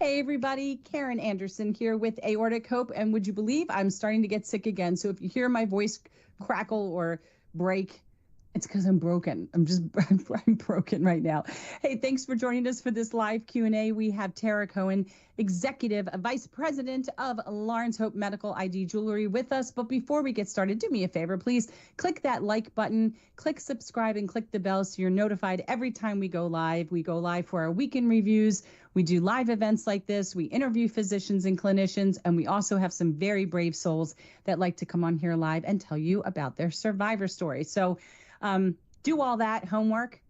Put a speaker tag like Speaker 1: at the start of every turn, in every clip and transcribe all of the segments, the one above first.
Speaker 1: Hey everybody, Karen Anderson here with Aortic Hope, and would you believe I'm starting to get sick again? So if you hear my voice crackle or break, it's because I'm broken. I'm broken right now. Hey, thanks for joining us for this live Q&A. We have Tara Cohen, Executive Vice President of Lawrence Hope Medical ID Jewelry with us. But before we get started, do me a favor, please click that like button, click subscribe, and click the bell so you're notified every time we go live. We go live for our weekend reviews. We do live events like this. We interview physicians and clinicians, and we also have some very brave souls that like to come on here live and tell you about their survivor story. So do all that homework.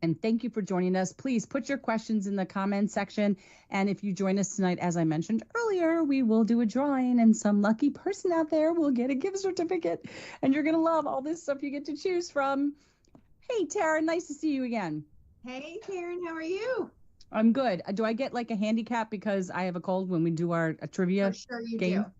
Speaker 1: And thank you for joining us. Please put your questions in the comments section. And if you join us tonight, as I mentioned earlier, we will do a drawing and some lucky person out there will get a gift certificate. And you're going to love all this stuff you get to choose from. Hey, Tara, nice to see you again.
Speaker 2: Hey, Karen, how are you?
Speaker 1: I'm good. Do I get like a handicap because I have a cold when we do our trivia
Speaker 2: For sure you
Speaker 1: game?
Speaker 2: do.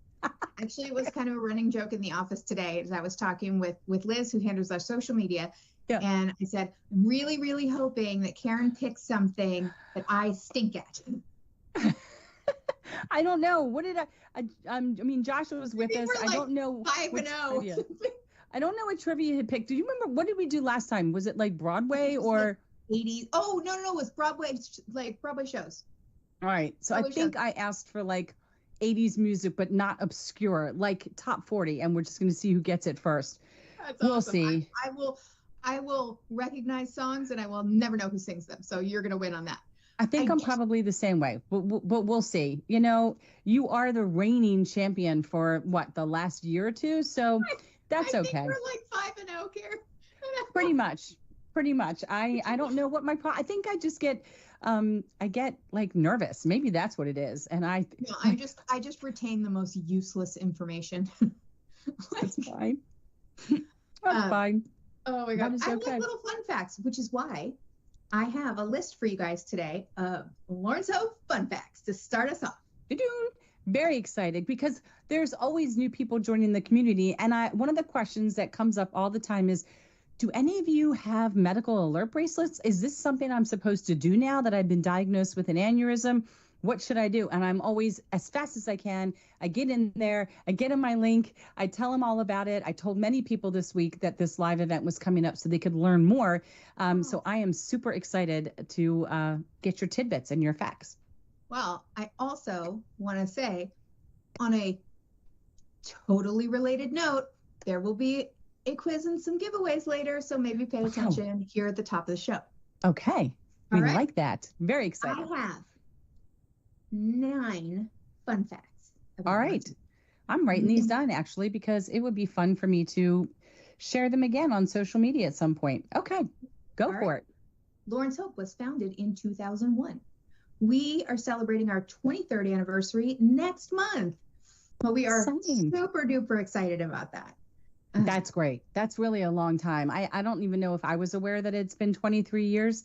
Speaker 2: Actually, it was kind of a running joke in the office today as I was talking with Liz, who handles our social media.
Speaker 1: Yeah.
Speaker 2: And I said, I'm really, really hoping that Karen picks something that I stink at.
Speaker 1: I don't know. What did I mean, Joshua was with us.
Speaker 2: Like
Speaker 1: I don't know.
Speaker 2: 5-0.
Speaker 1: I don't know what trivia he picked. Do you remember, what did we do last time? Was it like Broadway or?
Speaker 2: Like 80s. Oh, no, it was Broadway, like Broadway shows.
Speaker 1: All right. So Broadway I think shows. I asked for like 80s music, but not obscure, like top 40. And we're just going to see who gets it first.
Speaker 2: That's
Speaker 1: we'll
Speaker 2: awesome.
Speaker 1: see.
Speaker 2: I will recognize songs and I will never know who sings them. So you're going to win on that.
Speaker 1: I think I'm probably the same way, but we'll see. You know, you are the reigning champion for what, the last year or two? So that's
Speaker 2: I
Speaker 1: okay.
Speaker 2: think we're like 5-0 here.
Speaker 1: Pretty much. I don't know what my I think I just get I get like nervous. Maybe that's what it is. And I
Speaker 2: just retain the most useless information.
Speaker 1: That's fine. That's fine.
Speaker 2: Oh my God. I love little fun facts, which is why I have a list for you guys today of Lawrence Hope fun facts to start us off.
Speaker 1: Very excited because there's always new people joining the community. And one of the questions that comes up all the time is, do any of you have medical alert bracelets? Is this something I'm supposed to do now that I've been diagnosed with an aneurysm? What should I do? And I'm always, as fast as I can, I get in there, I get in my link, I tell them all about it. I told many people this week that this live event was coming up so they could learn more. So I am super excited to get your tidbits and your facts.
Speaker 2: Well, I also want to say, on a totally related note, there will be a quiz and some giveaways later, so maybe pay attention here at the top of the show.
Speaker 1: Okay. We like that. Very excited.
Speaker 2: I have 9 fun facts.
Speaker 1: All right. I'm writing these down actually because it would be fun for me to share them again on social media at some point. Okay. Go for it.
Speaker 2: Lawrence Hope was founded in 2001. We are celebrating our 23rd anniversary next month. Well, we are super duper excited about that.
Speaker 1: That's great. That's really a long time. I don't even know if I was aware that it's been 23 years.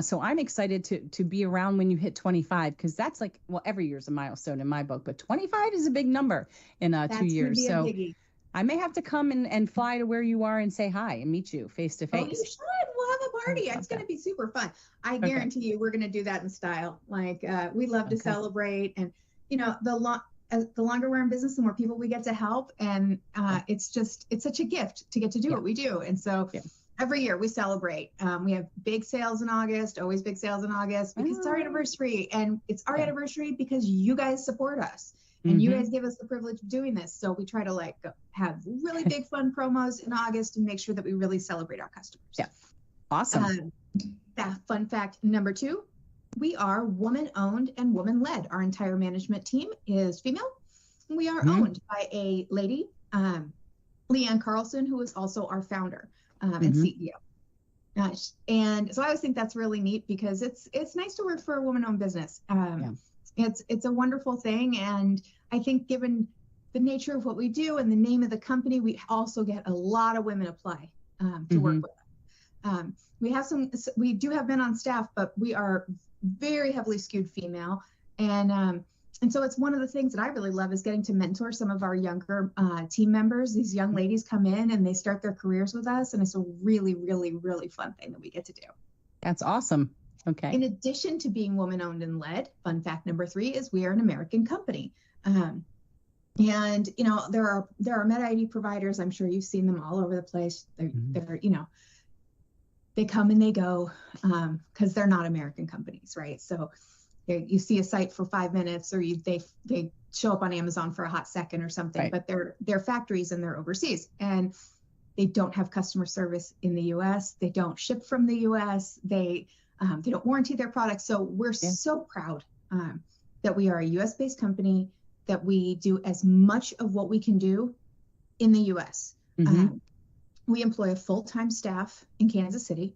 Speaker 1: So I'm excited to be around when you hit 25, because that's like, well, every year's a milestone in my book, but 25 is a big number in 2 years. So I may have to come and fly to where you are and say hi and meet you face to face.
Speaker 2: Oh, you should. We'll have a party. It's going to be super fun. I guarantee you we're going to do that in style. Like we love to celebrate, and you know, the longer we're in business, the more people we get to help. And it's such a gift to get to do what we do. And so every year we celebrate. We have big sales in August, always big sales in August, because it's our anniversary. And it's our anniversary because you guys support us. And you guys give us the privilege of doing this. So we try to like have really big fun promos in August and make sure that we really celebrate our customers.
Speaker 1: Yeah. Awesome.
Speaker 2: That fun fact number 2. We are woman-owned and woman-led. Our entire management team is female. We are owned by a lady, Leanne Carlson, who is also our founder and CEO. And so I always think that's really neat because it's nice to work for a woman-owned business. It's a wonderful thing. And I think given the nature of what we do and the name of the company, we also get a lot of women apply to work with us. We do have men on staff, but we are very heavily skewed female. And so it's one of the things that I really love is getting to mentor some of our younger team members. These young ladies come in and they start their careers with us. And it's a really, really, really fun thing that we get to do.
Speaker 1: That's awesome. Okay.
Speaker 2: In addition to being woman-owned and led, fun fact number 3 is we are an American company. And there are med ID providers. I'm sure you've seen them all over the place. They're they come and they go because they're not American companies, right? So you see a site for 5 minutes, or they show up on Amazon for a hot second or something, right. But they're factories and they're overseas, and they don't have customer service in the U.S. They don't ship from the U.S. They don't warranty their products. So we're so proud that we are a U.S.-based company, that we do as much of what we can do in the U.S. We employ a full-time staff in Kansas City,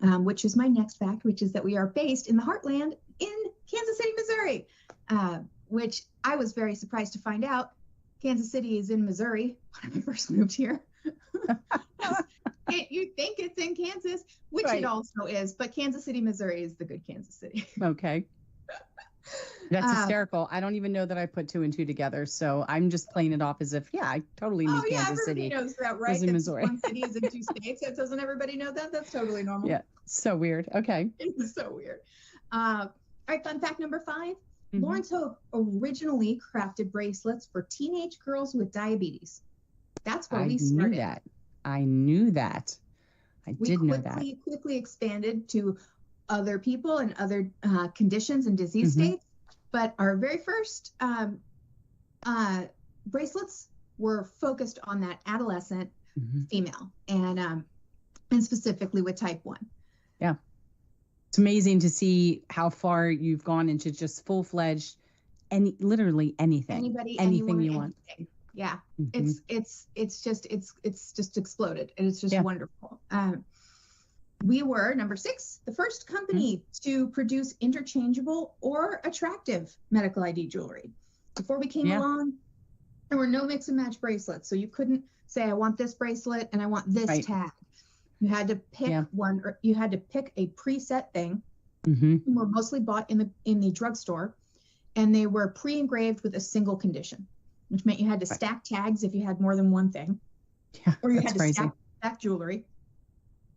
Speaker 2: which is my next fact, which is that we are based in the heartland in Kansas City, Missouri, which I was very surprised to find out. Kansas City is in Missouri when I first moved here. You think it's in Kansas, which it also is, but Kansas City, Missouri is the good Kansas City.
Speaker 1: Okay. That's hysterical. I don't even know that I put 2 and 2 together, so I'm just playing it off as if, I totally knew Kansas City.
Speaker 2: Everybody knows that, right?
Speaker 1: Was in Missouri.
Speaker 2: One city is in 2 states. Doesn't everybody know that? That's totally normal.
Speaker 1: Yeah, so weird. Okay.
Speaker 2: It's so weird. All right, fun fact number 5. Lawrence Hope originally crafted bracelets for teenage girls with diabetes. That's where we started.
Speaker 1: I knew that. I did know that.
Speaker 2: We quickly expanded to other people and other conditions and disease states. But our very first bracelets were focused on that adolescent female, and specifically with type 1.
Speaker 1: Yeah. It's amazing to see how far you've gone into just full-fledged, literally anything. Anything you want.
Speaker 2: Yeah. It's just exploded, and it's just wonderful. We were, number 6, the first company to produce interchangeable or attractive medical ID jewelry. Before we came along, there were no mix and match bracelets. So you couldn't say, I want this bracelet and I want this tag. You had to pick one, or you had to pick a preset thing. They were mostly bought in the drugstore, and they were pre-engraved with a single condition, which meant you had to stack tags if you had more than one thing.
Speaker 1: Yeah,
Speaker 2: or you had to stack jewelry.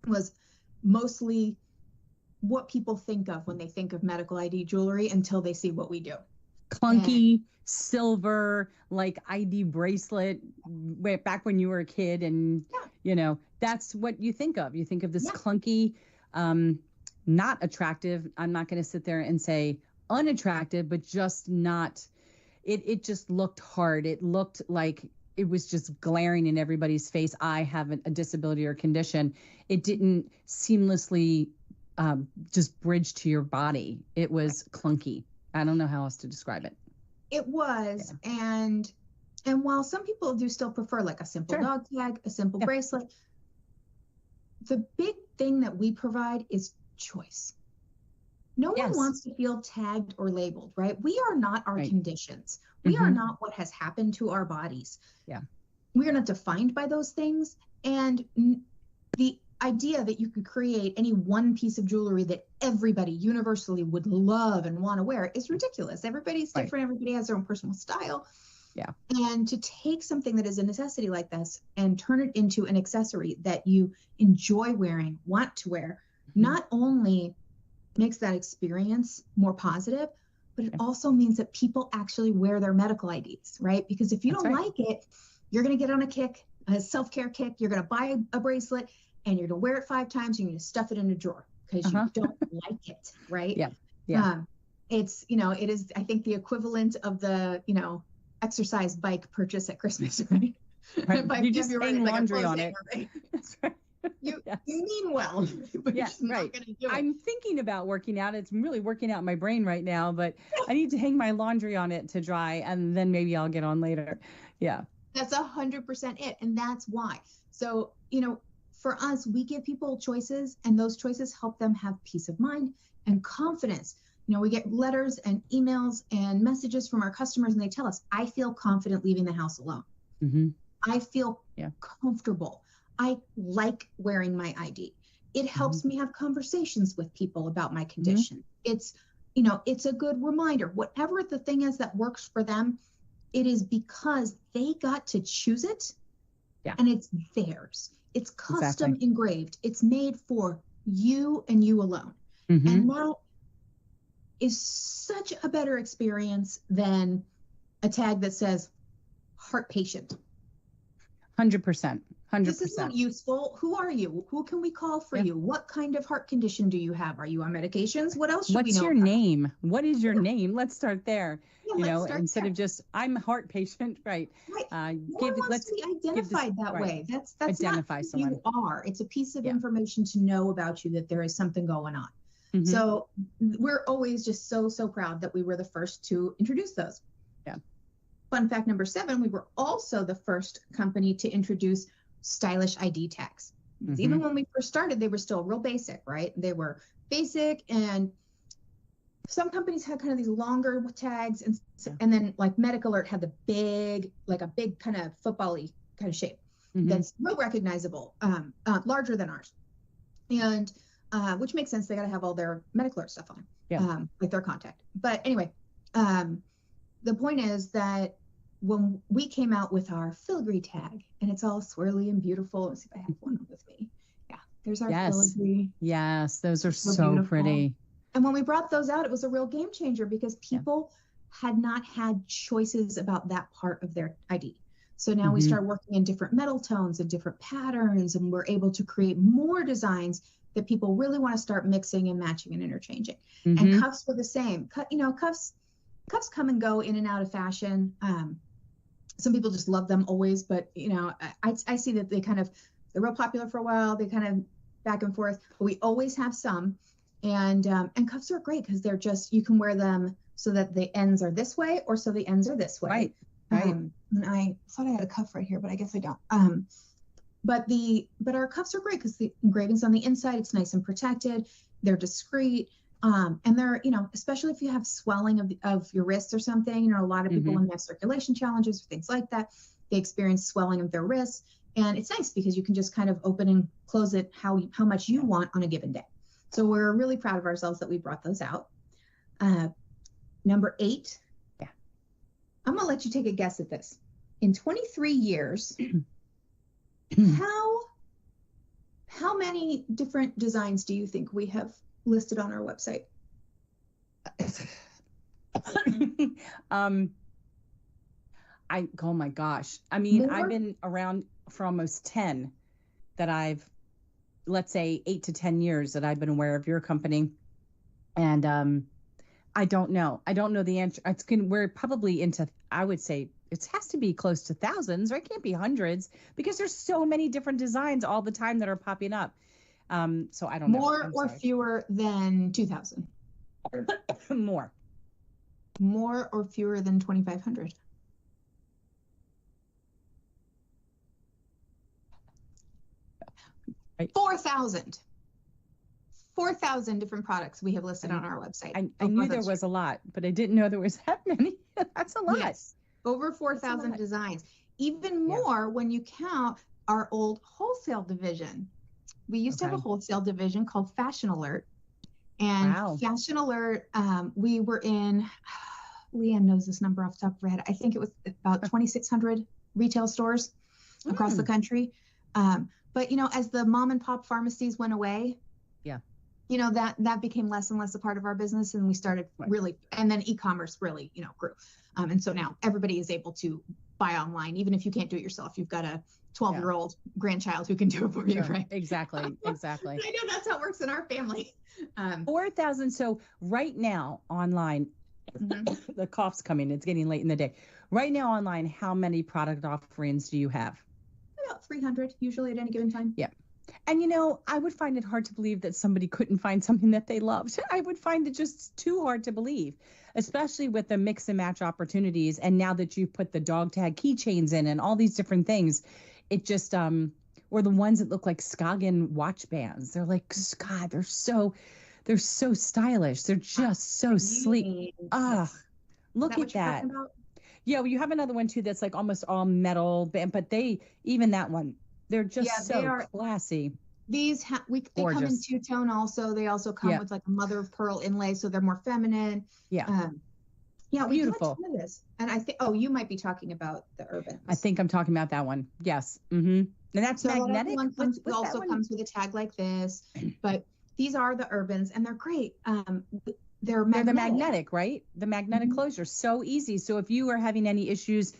Speaker 2: It was mostly what people think of when they think of medical ID jewelry until they see what we do.
Speaker 1: Clunky, silver, like ID bracelet way back when you were a kid, and that's what you think of. You think of this clunky, not attractive. I'm not going to sit there and say unattractive, but just not. It just looked hard. It looked like it was just glaring in everybody's face. I have a disability or condition. It didn't seamlessly just bridge to your body. It was clunky. I don't know how else to describe it.
Speaker 2: It was. And while some people do still prefer like a simple dog tag, a simple bracelet, the big thing that we provide is choice. No one wants to feel tagged or labeled, right? We are not our conditions. We are not what has happened to our bodies.
Speaker 1: Yeah.
Speaker 2: We are not defined by those things. And the idea that you could create any one piece of jewelry that everybody universally would love and want to wear is ridiculous. Everybody's different. Everybody has their own personal style.
Speaker 1: Yeah.
Speaker 2: And to take something that is a necessity like this and turn it into an accessory that you enjoy wearing, want to wear, not only makes that experience more positive, but it also means that people actually wear their medical IDs, right? Because if you don't like it, you're going to get on a kick, a self-care kick. You're going to buy a bracelet and you're going to wear it 5 times. You're going to stuff it in a drawer because you don't like it, right?
Speaker 1: Yeah. Yeah.
Speaker 2: It's, it is, I think, the equivalent of the, exercise bike purchase at Christmas, right?
Speaker 1: Right. You just hang laundry on it.
Speaker 2: Right?
Speaker 1: That's right.
Speaker 2: You mean well, but
Speaker 1: you're not gonna do it. I'm thinking about working out. It's really working out in my brain right now, but I need to hang my laundry on it to dry, and then maybe I'll get on later. Yeah.
Speaker 2: That's 100% it. And that's why. So, for us, we give people choices, and those choices help them have peace of mind and confidence. We get letters and emails and messages from our customers, and they tell us, I feel confident leaving the house alone. I feel comfortable. I like wearing my ID. It helps me have conversations with people about my condition. It's a good reminder. Whatever the thing is that works for them, it is because they got to choose it, and it's theirs. It's custom engraved. It's made for you and you alone. And that is such a better experience than a tag that says heart patient.
Speaker 1: 100%. 100%.
Speaker 2: This is not useful. Who are you? Who can we call for you? What kind of heart condition do you have? Are you on medications? What else should we know?
Speaker 1: What's your name? What is your name? Let's start there.
Speaker 2: Yeah,
Speaker 1: instead of just I'm a heart patient, right?
Speaker 2: Let's be identified that way. That's
Speaker 1: identify
Speaker 2: not who
Speaker 1: someone.
Speaker 2: you are. It's a piece of information to know about you, that there is something going on. So we're always just so proud that we were the first to introduce those.
Speaker 1: Yeah.
Speaker 2: Fun fact number 7, we were also the first company to introduce stylish ID tags. Even when we first started, they were still real basic, right? They were basic, and some companies had kind of these longer tags, and then like Medic Alert had the big, like a big kind of football-y kind of shape that's real recognizable, larger than ours. And which makes sense. They got to have all their Medic Alert stuff on, like their contact. But anyway, the point is that when we came out with our filigree tag, and it's all swirly and beautiful. Let's see if I have one with me. Yeah, there's our filigree.
Speaker 1: Yes, those are so pretty.
Speaker 2: And when we brought those out, it was a real game changer because people had not had choices about that part of their ID. So now we start working in different metal tones and different patterns, and we're able to create more designs that people really want to start mixing and matching and interchanging. And cuffs were the same. Cuffs come and go in and out of fashion. Some people just love them always, but I see that they're real popular for a while. They kind of back and forth, but we always have some. And cuffs are great because they're just, you can wear them so that the ends are this way or so the ends are this way.
Speaker 1: Right.
Speaker 2: And I thought I had a cuff right here, but I guess I don't. But our cuffs are great because the engraving's on the inside. It's nice and protected. They're discreet. And they're, especially if you have swelling of your wrists or something, a lot of people when they have circulation challenges or things like that, they experience swelling of their wrists. And it's nice because you can just kind of open and close it how much you want on a given day. So we're really proud of ourselves that we brought those out. Number 8. Yeah. I'm going to let you take a guess at this. In 23 years, how many different designs do you think we have listed on our website?
Speaker 1: Oh my gosh. I mean, more? I've been around for almost 10 that let's say 8 to 10 years that I've been aware of your company. And I don't know the answer. We're probably into, I would say it has to be close to thousands, or it can't be hundreds because there's so many different designs all the time that are popping up. So I don't know.
Speaker 2: More or fewer than 2,000?
Speaker 1: More.
Speaker 2: More or fewer than 2,500?
Speaker 1: Right.
Speaker 2: 4,000. 4,000 different products we have listed on our website.
Speaker 1: I knew there was a lot, but I didn't know there was that many. That's a lot.
Speaker 2: Yes, over 4,000 designs. Even more when you count our old wholesale division. We used to have a wholesale division called Fashion Alert. And Fashion Alert, we were in, Leanne knows this number off the top of her head. I think it was about 2,600 retail stores across the country. But, as the mom and pop pharmacies went away, that became less and less a part of our business. And we started really, and then e-commerce really, grew. And so now everybody is able to buy online, even if you can't do it yourself. You've got a 12-year-old grandchild who can do it for you, right?
Speaker 1: Exactly.
Speaker 2: I know that's how it works in our family.
Speaker 1: 4,000. So right now online, the cough's coming. It's getting late in the day. Right now online, how many product offerings do you have?
Speaker 2: About 300 usually at any given time.
Speaker 1: Yeah. And, I would find it hard to believe that somebody couldn't find something that they loved. I would find it just too hard to believe, especially with the mix and match opportunities. And now that you put the dog tag keychains in and all these different things, it just, or the ones that look like Skagen watch bands. They're like, God, they're so stylish. They're just so sleek. Look at that. Yeah, well, you have another one too that's like almost all metal, but even that one, they're just so classy.
Speaker 2: These they come in two-tone also. They also come with like a mother of pearl inlay, so they're more feminine.
Speaker 1: Beautiful.
Speaker 2: We this. And I think, you might be talking about the Urban.
Speaker 1: I think I'm talking about that one. Yes. And that's magnetic.
Speaker 2: One also comes with a tag like this, but these are the Urbans, and they're great. They're
Speaker 1: They're the
Speaker 2: magnetic.
Speaker 1: magnetic, right? The magnetic closure, so easy. So if you are having any issues,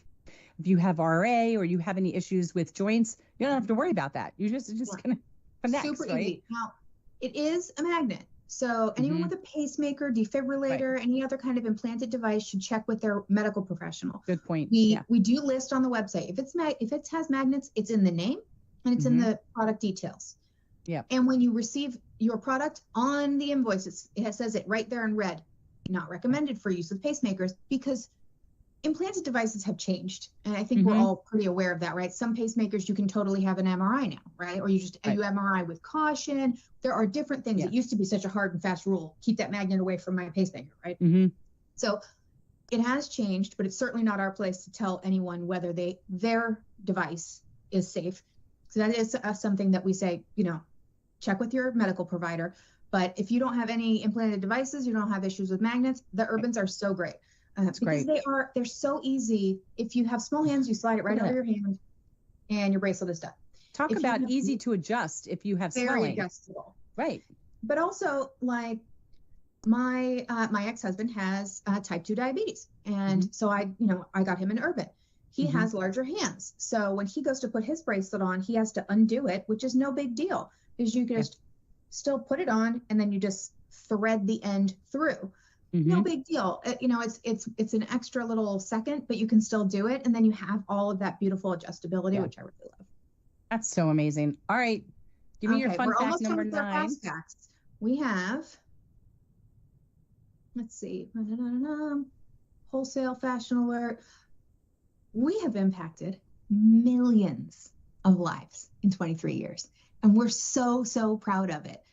Speaker 1: if you have RA or you have any issues with joints, you don't have to worry about that. You're just gonna connect,
Speaker 2: Super
Speaker 1: right?
Speaker 2: easy. Now, it is a magnet. So anyone with a pacemaker, defibrillator, any other kind of implanted device should check with their medical professional.
Speaker 1: Good point.
Speaker 2: We do list on the website. If it has magnets, it's in the name and it's in the product details.
Speaker 1: Yeah.
Speaker 2: And when you receive your product on the invoice, it says it right there in red, not recommended for use with pacemakers, because implanted devices have changed. And I think we're all pretty aware of that, right? Some pacemakers, you can totally have an MRI now, right? Or you just do MRI with caution. There are different things. It used to be such a hard and fast rule. Keep that magnet away from my pacemaker, right? So it has changed, but it's certainly not our place to tell anyone whether their device is safe. So that is something that we say, check with your medical provider. But if you don't have any implanted devices, you don't have issues with magnets, the Urbans are so great. Because
Speaker 1: great.
Speaker 2: they're so easy. If you have small hands, you slide it right over your hand and your bracelet is done.
Speaker 1: Talk about easy to adjust if you have swelling.
Speaker 2: Very adjustable.
Speaker 1: Right.
Speaker 2: But also, like, my ex-husband has type 2 diabetes. And so I got him an Urban. He has larger hands. So when he goes to put his bracelet on, he has to undo it, which is no big deal, because you can just still put it on and then you just thread the end through. No big deal. It's an extra little second, but you can still do it. And then you have all of that beautiful adjustability, which I really love.
Speaker 1: That's so amazing. All right. Give me your fun fact number 9.
Speaker 2: Fast facts. We have, let's see, wholesale fashion alert. We have impacted millions of lives in 23 years. And we're so, so proud of it.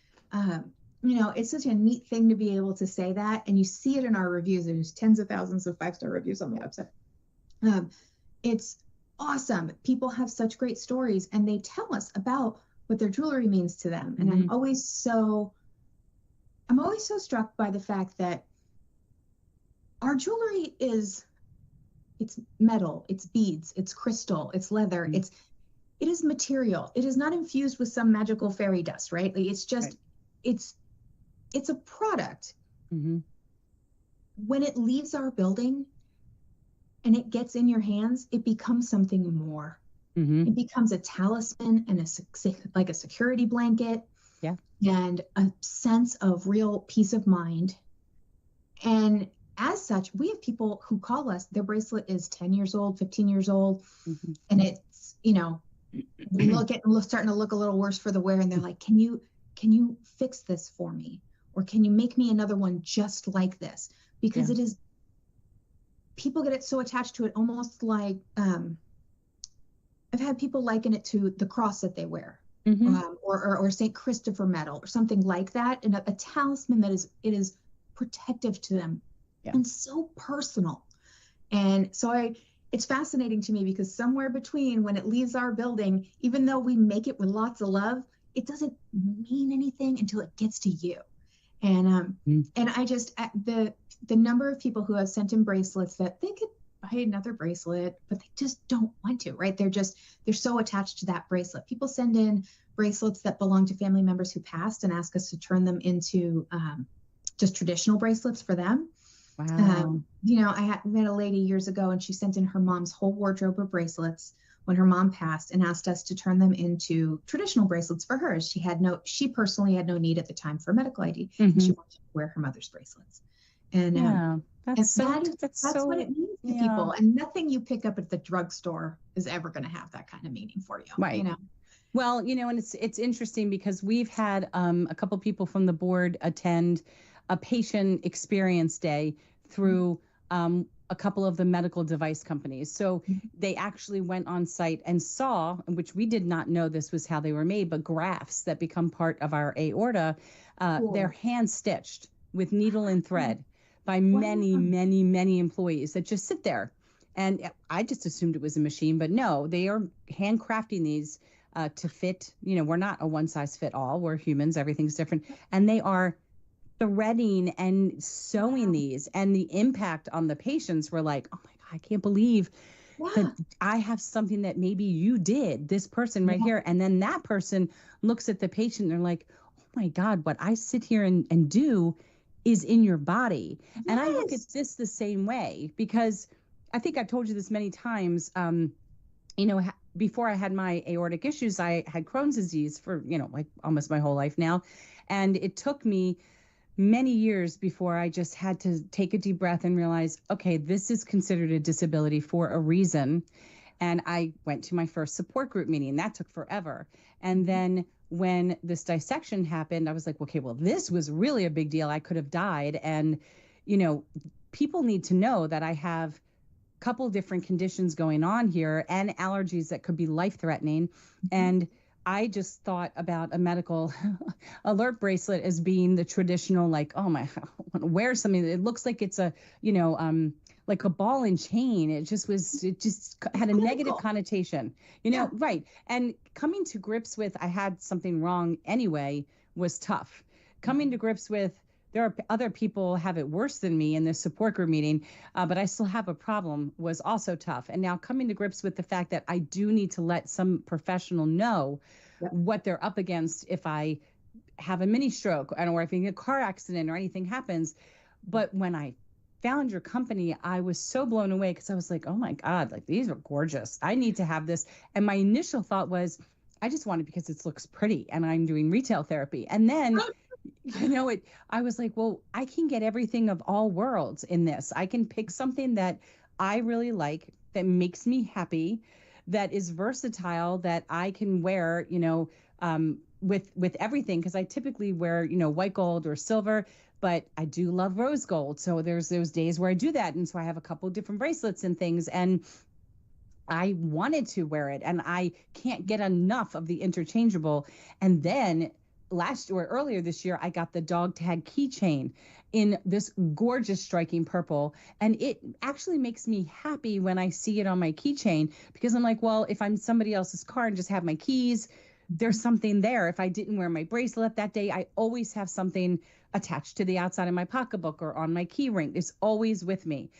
Speaker 2: It's such a neat thing to be able to say that. And you see it in our reviews. There's tens of thousands of 5-star reviews on the website. It's awesome. People have such great stories and they tell us about what their jewelry means to them. And I'm always so struck by the fact that our jewelry it's metal, it's beads, it's crystal, it's leather, it is material. It is not infused with some magical fairy dust, right? Like, it's just, it's a product. When it leaves our building and it gets in your hands, it becomes something more. It becomes a talisman and like a security blanket, and a sense of real peace of mind. And as such, we have people who call us, their bracelet is 10 years old, 15 years old, and it's, starting to look a little worse for the wear, and they're like, can you fix this for me? Or can you make me another one just like this? Because it is, people get so attached to it, almost like, I've had people liken it to the cross that they wear, or St. Christopher medal or something like that. And a talisman that is protective to them and so personal. And so it's fascinating to me, because somewhere between when it leaves our building, even though we make it with lots of love, it doesn't mean anything until it gets to you. And I just, the number of people who have sent in bracelets that they could buy another bracelet, but they just don't want to, right? They're so attached to that bracelet. People send in bracelets that belong to family members who passed and ask us to turn them into just traditional bracelets for them.
Speaker 1: Wow.
Speaker 2: I met a lady years ago, and she sent in her mom's whole wardrobe of bracelets when her mom passed, and asked us to turn them into traditional bracelets for her. She personally had no need at the time for medical ID. And she wanted to wear her mother's bracelets. And that's what it means to people. And nothing you pick up at the drugstore is ever going to have that kind of meaning for you.
Speaker 1: Right. Well, and it's interesting, because we've had a couple people from the board attend a patient experience day through a couple of the medical device companies. So they actually went on site and saw, which we did not know this was how they were made, but grafts that become part of our aorta, they're hand stitched with needle and thread by many, many, many employees that just sit there. And I just assumed it was a machine, but no, they are handcrafting these to fit. We're not a one size fit all. We're humans. Everything's different. And they are threading and sewing these, and the impact on the patients were like, oh my God, I can't believe that I have something that maybe you did, this person right here. And then that person looks at the patient and they're like, oh my God, what I sit here and do is in your body.
Speaker 2: Yes.
Speaker 1: And I look at this the same way, because I think I've told you this many times. Before I had my aortic issues, I had Crohn's disease for, like almost my whole life now. And it took me many years before I just had to take a deep breath and realize, okay, this is considered a disability for a reason. And I went to my first support group meeting. That took forever. And then when this dissection happened, I was like, okay, well, this was really a big deal. I could have died. And, people need to know that I have couple different conditions going on here and allergies that could be life-threatening. And I just thought about a medical alert bracelet as being the traditional, like, oh my, I want to wear something that it looks like it's a, like a ball and chain. It just had a negative connotation, right. And coming to grips with, I had something wrong anyway, was tough. Coming to grips with, there are other people have it worse than me in this support group meeting, but I still have a problem, was also tough. And now coming to grips with the fact that I do need to let some professional know what they're up against if I have a mini stroke or if a car accident or anything happens. But when I found your company, I was so blown away, because I was like, oh my God, like these are gorgeous. I need to have this. And my initial thought was, I just want it because it looks pretty and I'm doing retail therapy. And then I was like, well, I can get everything of all worlds in this. I can pick something that I really like, that makes me happy, that is versatile, that I can wear, with everything. Because I typically wear, white gold or silver, but I do love rose gold. So there's those days where I do that. And so I have a couple different bracelets and things. And I wanted to wear it, and I can't get enough of the interchangeable. And then earlier this year, I got the dog tag keychain in this gorgeous striking purple. And it actually makes me happy when I see it on my keychain, because I'm like, well, if I'm somebody else's car and just have my keys, there's something there. If I didn't wear my bracelet that day, I always have something attached to the outside of my pocketbook or on my key ring. It's always with me.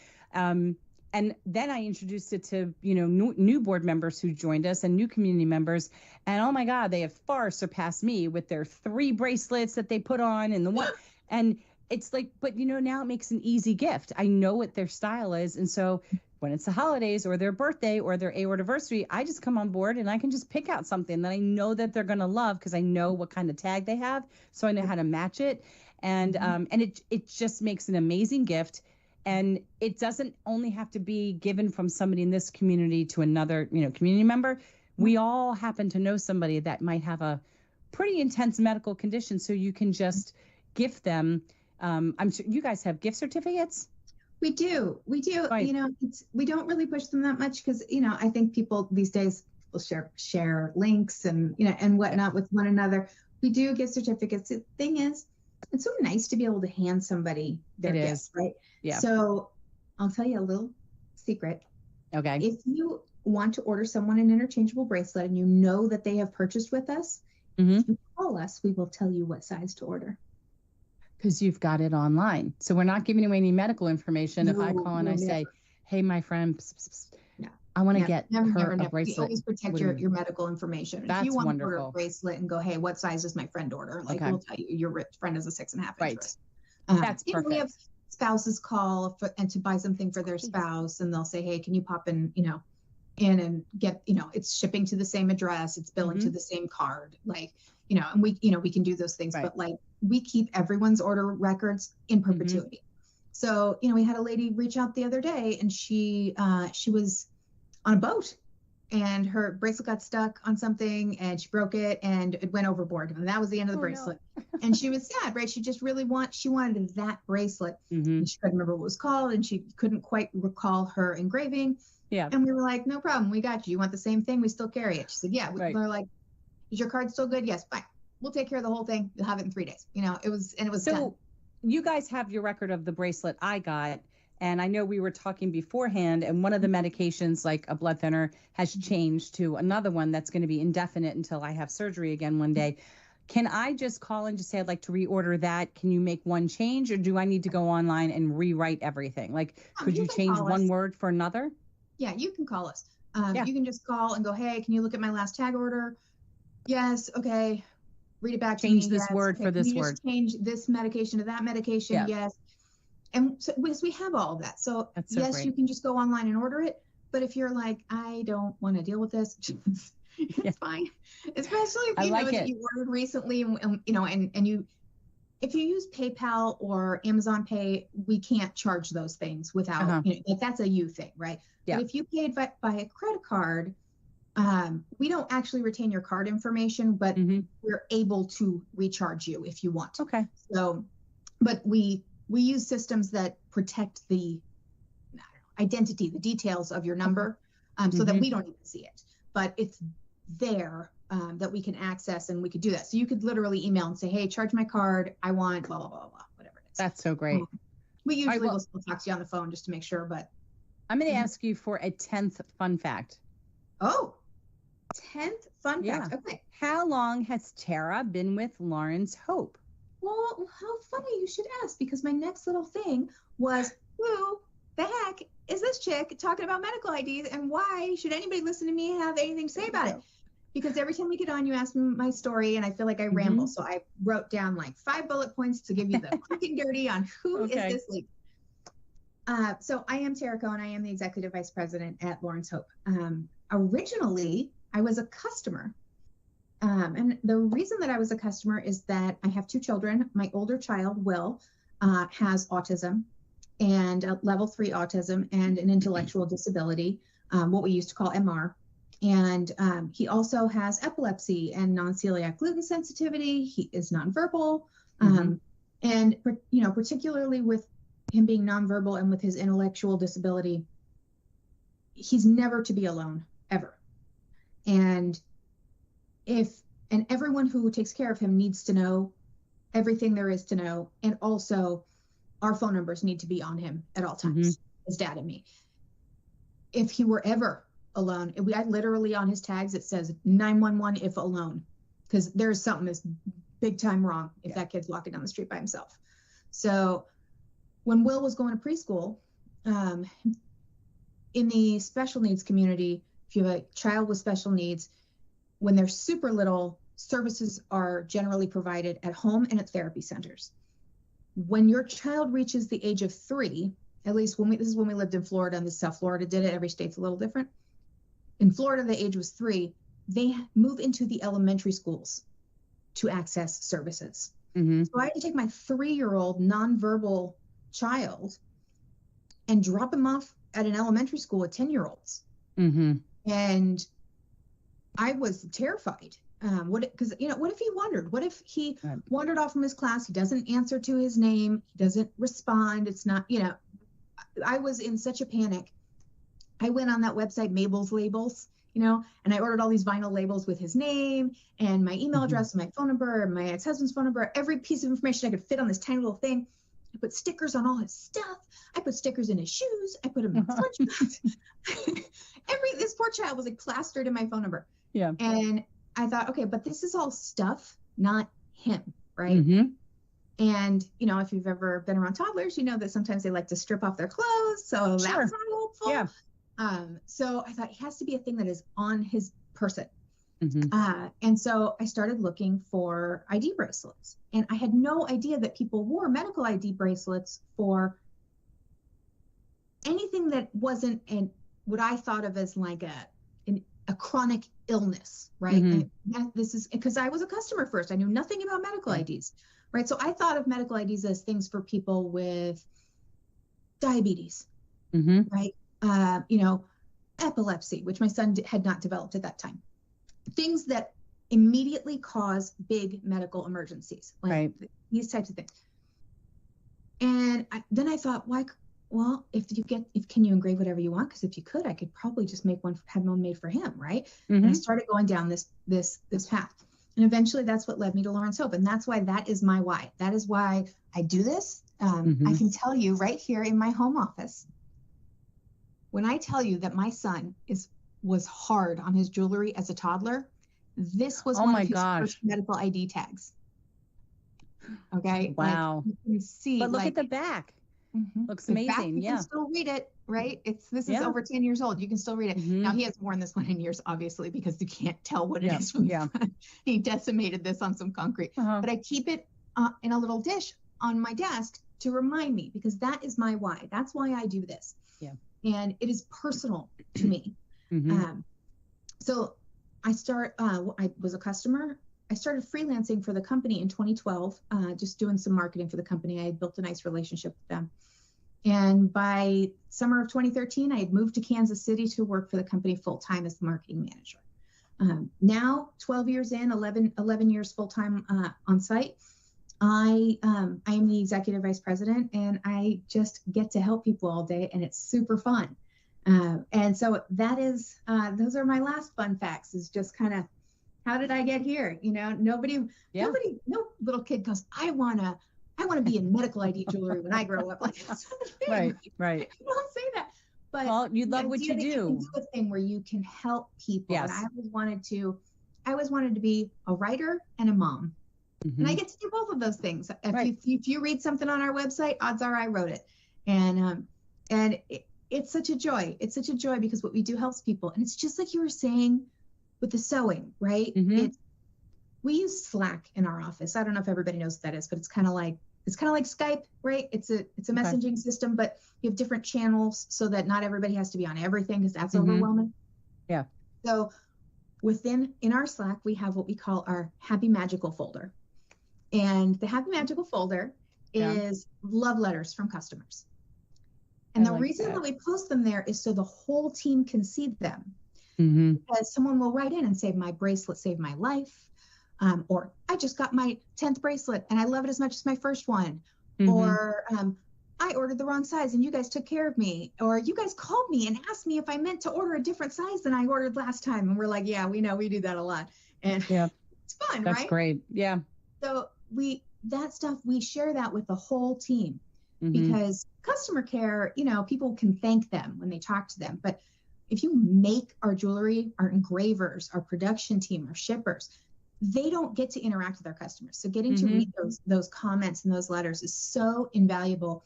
Speaker 1: And then I introduced it to, new board members who joined us and new community members. And oh my God, they have far surpassed me with their 3 bracelets that they put on and the one. And it's like, but now it makes an easy gift. I know what their style is. And so when it's the holidays or their birthday or their aortiversary, I just come on board and I can just pick out something that I know that they're going to love, because I know what kind of tag they have. So I know how to match it. And it just makes an amazing gift. And it doesn't only have to be given from somebody in this community to another, community member. We all happen to know somebody that might have a pretty intense medical condition. So you can just gift them. I'm sure you guys have gift certificates.
Speaker 2: We do.
Speaker 1: Right.
Speaker 2: We don't really push them that much because, I think people these days will share links and, and whatnot with one another. We do gift certificates. The thing is, it's so nice to be able to hand somebody their gift, right?
Speaker 1: Yeah.
Speaker 2: So I'll tell you a little secret.
Speaker 1: Okay.
Speaker 2: If you want to order someone an interchangeable bracelet and you know that they have purchased with us, if you call us, we will tell you what size to order.
Speaker 1: Because you've got it online. So we're not giving away any medical information. If I call and I say, hey, my friend, I want to get her a bracelet.
Speaker 2: We always protect your medical information.
Speaker 1: That's
Speaker 2: if you want
Speaker 1: wonderful.
Speaker 2: to order a bracelet and go, hey, what size does my friend order? Like, we'll tell you your friend is a 6.5
Speaker 1: right.
Speaker 2: inch.
Speaker 1: That's perfect.
Speaker 2: We have spouses call and to buy something for their spouse, and they'll say, hey, can you pop in, in and get, it's shipping to the same address, it's billing to the same card, like, and we can do those things, but like we keep everyone's order records in perpetuity. So, we had a lady reach out the other day, and she was on a boat and her bracelet got stuck on something and she broke it and it went overboard. And that was the end of the bracelet. No. And she was sad, right? She just really wanted that bracelet. And she couldn't remember what it was called and she couldn't quite recall her engraving. Yeah. And we were like, no problem. We got you. You want the same thing? We still carry it. She said, yeah. We're like, is your card still good? Yes. Fine. We'll take care of the whole thing. You'll have it in 3 days. It was so done.
Speaker 1: You guys have your record of the bracelet I got. And I know we were talking beforehand, and one of the medications, like a blood thinner, has changed to another one that's going to be indefinite until I have surgery again one day. Can I just call and just say, I'd like to reorder that? Can you make one change, or do I need to go online and rewrite everything? Like, could you change one word for another?
Speaker 2: Yeah, you can call us. You can just call and go, hey, can you look at my last tag order? Yes. Okay. read it back to
Speaker 1: Change
Speaker 2: me.
Speaker 1: this
Speaker 2: Yes.
Speaker 1: word
Speaker 2: Okay,
Speaker 1: for this
Speaker 2: can you
Speaker 1: word.
Speaker 2: just change this medication to that medication.
Speaker 1: Yeah.
Speaker 2: Yes. And so we have all of that. So,
Speaker 1: That's so
Speaker 2: yes,
Speaker 1: great.
Speaker 2: you can just go online and order it. But if you're like, I don't want to deal with this, it's fine. Especially if you know that you ordered recently and you know, and you, if you use PayPal or Amazon Pay, we can't charge those things without, you know, like that's a you thing, right?
Speaker 1: Yeah.
Speaker 2: But if you paid by a credit card, we don't actually retain your card information, but we're able to recharge you if you want.
Speaker 1: Okay.
Speaker 2: So, but we use systems that protect the identity, the details of your number, so that we don't even see it, but it's there that we can access, and we could do that. So you could literally email and say, hey, charge my card. I want blah, blah, blah, blah, whatever it is.
Speaker 1: That's so great.
Speaker 2: We usually will still talk to you on the phone just to make sure, but.
Speaker 1: I'm going to ask you for a 10th fun fact.
Speaker 2: Oh, 10th fun fact. Okay.
Speaker 1: How long has Tara been with Lawrence Hope?
Speaker 2: Well, how funny you should ask, because my next little thing was, who the heck is this chick talking about medical IDs, and why should anybody listen to me and have anything to say about it? Because every time we get on, you ask me my story, and I feel like I ramble. So I wrote down like 5 bullet points to give you the quick and dirty on who is this lady. So I am Tara Cohen. I am the executive vice president at Lawrence Hope. Originally, I was a customer. And the reason that I was a customer is that I have 2 children. My older child, Will, has autism, and level 3 autism, and an intellectual disability, what we used to call MR. And he also has epilepsy and non-celiac gluten sensitivity. He is nonverbal. And, you know, particularly with him being nonverbal and with his intellectual disability, he's never to be alone, ever. And everyone who takes care of him needs to know everything there is to know. And also our phone numbers need to be on him at all times, his dad and me. If he were ever alone, I literally on his tags, it says 911 if alone, because there's something that's big time wrong if that kid's walking down the street by himself. So when Will was going to preschool, in the special needs community, if you have a child with special needs, when they're super little, services are generally provided at home and at therapy centers. When your child reaches the age of 3, at least this is when we lived in Florida, and this is how Florida did it. Every state's a little different. In Florida, the age was 3. They move into the elementary schools to access services. So I had to take my 3-year-old nonverbal child and drop him off at an elementary school with 10-year-olds. And I was terrified. Because, you know, what if he wandered? What if he wandered off from his class? He doesn't answer to his name. He doesn't respond. It's not, you know, I was in such a panic. I went on that website, Mabel's Labels, you know, and I ordered all these vinyl labels with his name and my email address and my phone number and my ex-husband's phone number, every piece of information I could fit on this tiny little thing. I put stickers on all his stuff. I put stickers in his shoes. I put him in lunchbox. This poor child was like plastered in my phone number. Yeah. And I thought, okay, but this is all stuff, not him, right? And, you know, if you've ever been around toddlers, you know that sometimes they like to strip off their clothes. So that's not helpful. Yeah. So I thought it has to be a thing that is on his person. And so I started looking for ID bracelets, and I had no idea that people wore medical ID bracelets for anything that wasn't what I thought of as like a chronic illness, right? And this is because I was a customer first. I knew nothing about medical IDs, right? So I thought of medical IDs as things for people with diabetes, right? You know, epilepsy, which my son had not developed at that time. Things that immediately cause big medical emergencies, like these types of things. And then I thought, well, can you engrave whatever you want? Because if you could, I could probably just have one made for him, right? And I started going down this path. And eventually that's what led me to Lawrence Hope. And that's why that is my why. That is why I do this. I can tell you right here in my home office, when I tell you that my son was hard on his jewelry as a toddler, this was one of his first medical ID tags. Okay.
Speaker 1: Wow.
Speaker 2: Like, you can see,
Speaker 1: but look at the back. Looks
Speaker 2: In fact,
Speaker 1: amazing.
Speaker 2: you
Speaker 1: Yeah.
Speaker 2: can still read it, right? This is
Speaker 1: Yeah.
Speaker 2: over 10 years old. You can still read it. Now he hasn't worn this one in years, obviously, because you can't tell what it is from the front. He decimated this on some concrete. But I keep it in a little dish on my desk to remind me, because that is my why. That's why I do this.
Speaker 1: Yeah.
Speaker 2: And it is personal to me. So I was a customer. I started freelancing for the company in 2012, just doing some marketing for the company. I had built a nice relationship with them. And by summer of 2013, I had moved to Kansas City to work for the company full-time as the marketing manager. Now, 12 years in, 11 years full-time on site, I am the executive vice president, and I just get to help people all day, and it's super fun. And so that is, those are my last fun facts, is just kind of, how did I get here? You know, no little kid goes, I want to be in medical ID jewelry when I grow up. Like, that's not the thing.
Speaker 1: Right.
Speaker 2: You don't say that. But
Speaker 1: well, you love what you do.
Speaker 2: You can do a thing where you can help people.
Speaker 1: Yes.
Speaker 2: And I always wanted to be a writer and a mom. And I get to do both of those things. If you read something on our website, odds are I wrote it. And it's such a joy. It's such a joy because what we do helps people. And it's just like you were saying with the sewing, right? We use Slack in our office. I don't know if everybody knows what that is, but it's kind of like Skype, right? It's a messaging system, but you have different channels so that not everybody has to be on everything, because that's overwhelming. Yeah. So in our Slack, we have what we call our Happy Magical folder. And the Happy Magical folder is love letters from customers. And the reason that we post them there is so the whole team can see them. Because someone will write in and say, my bracelet saved my life. Or I just got my 10th bracelet and I love it as much as my first one. Or I ordered the wrong size and you guys took care of me. Or you guys called me and asked me if I meant to order a different size than I ordered last time. And we're like, yeah, we know, we do that a lot. And it's fun, right?
Speaker 1: That's great. Yeah.
Speaker 2: So we share that with the whole team, because customer care, people can thank them when they talk to them. But if you make our jewelry, our engravers, our production team, our shippers, they don't get to interact with our customers. So getting to read those comments and those letters is so invaluable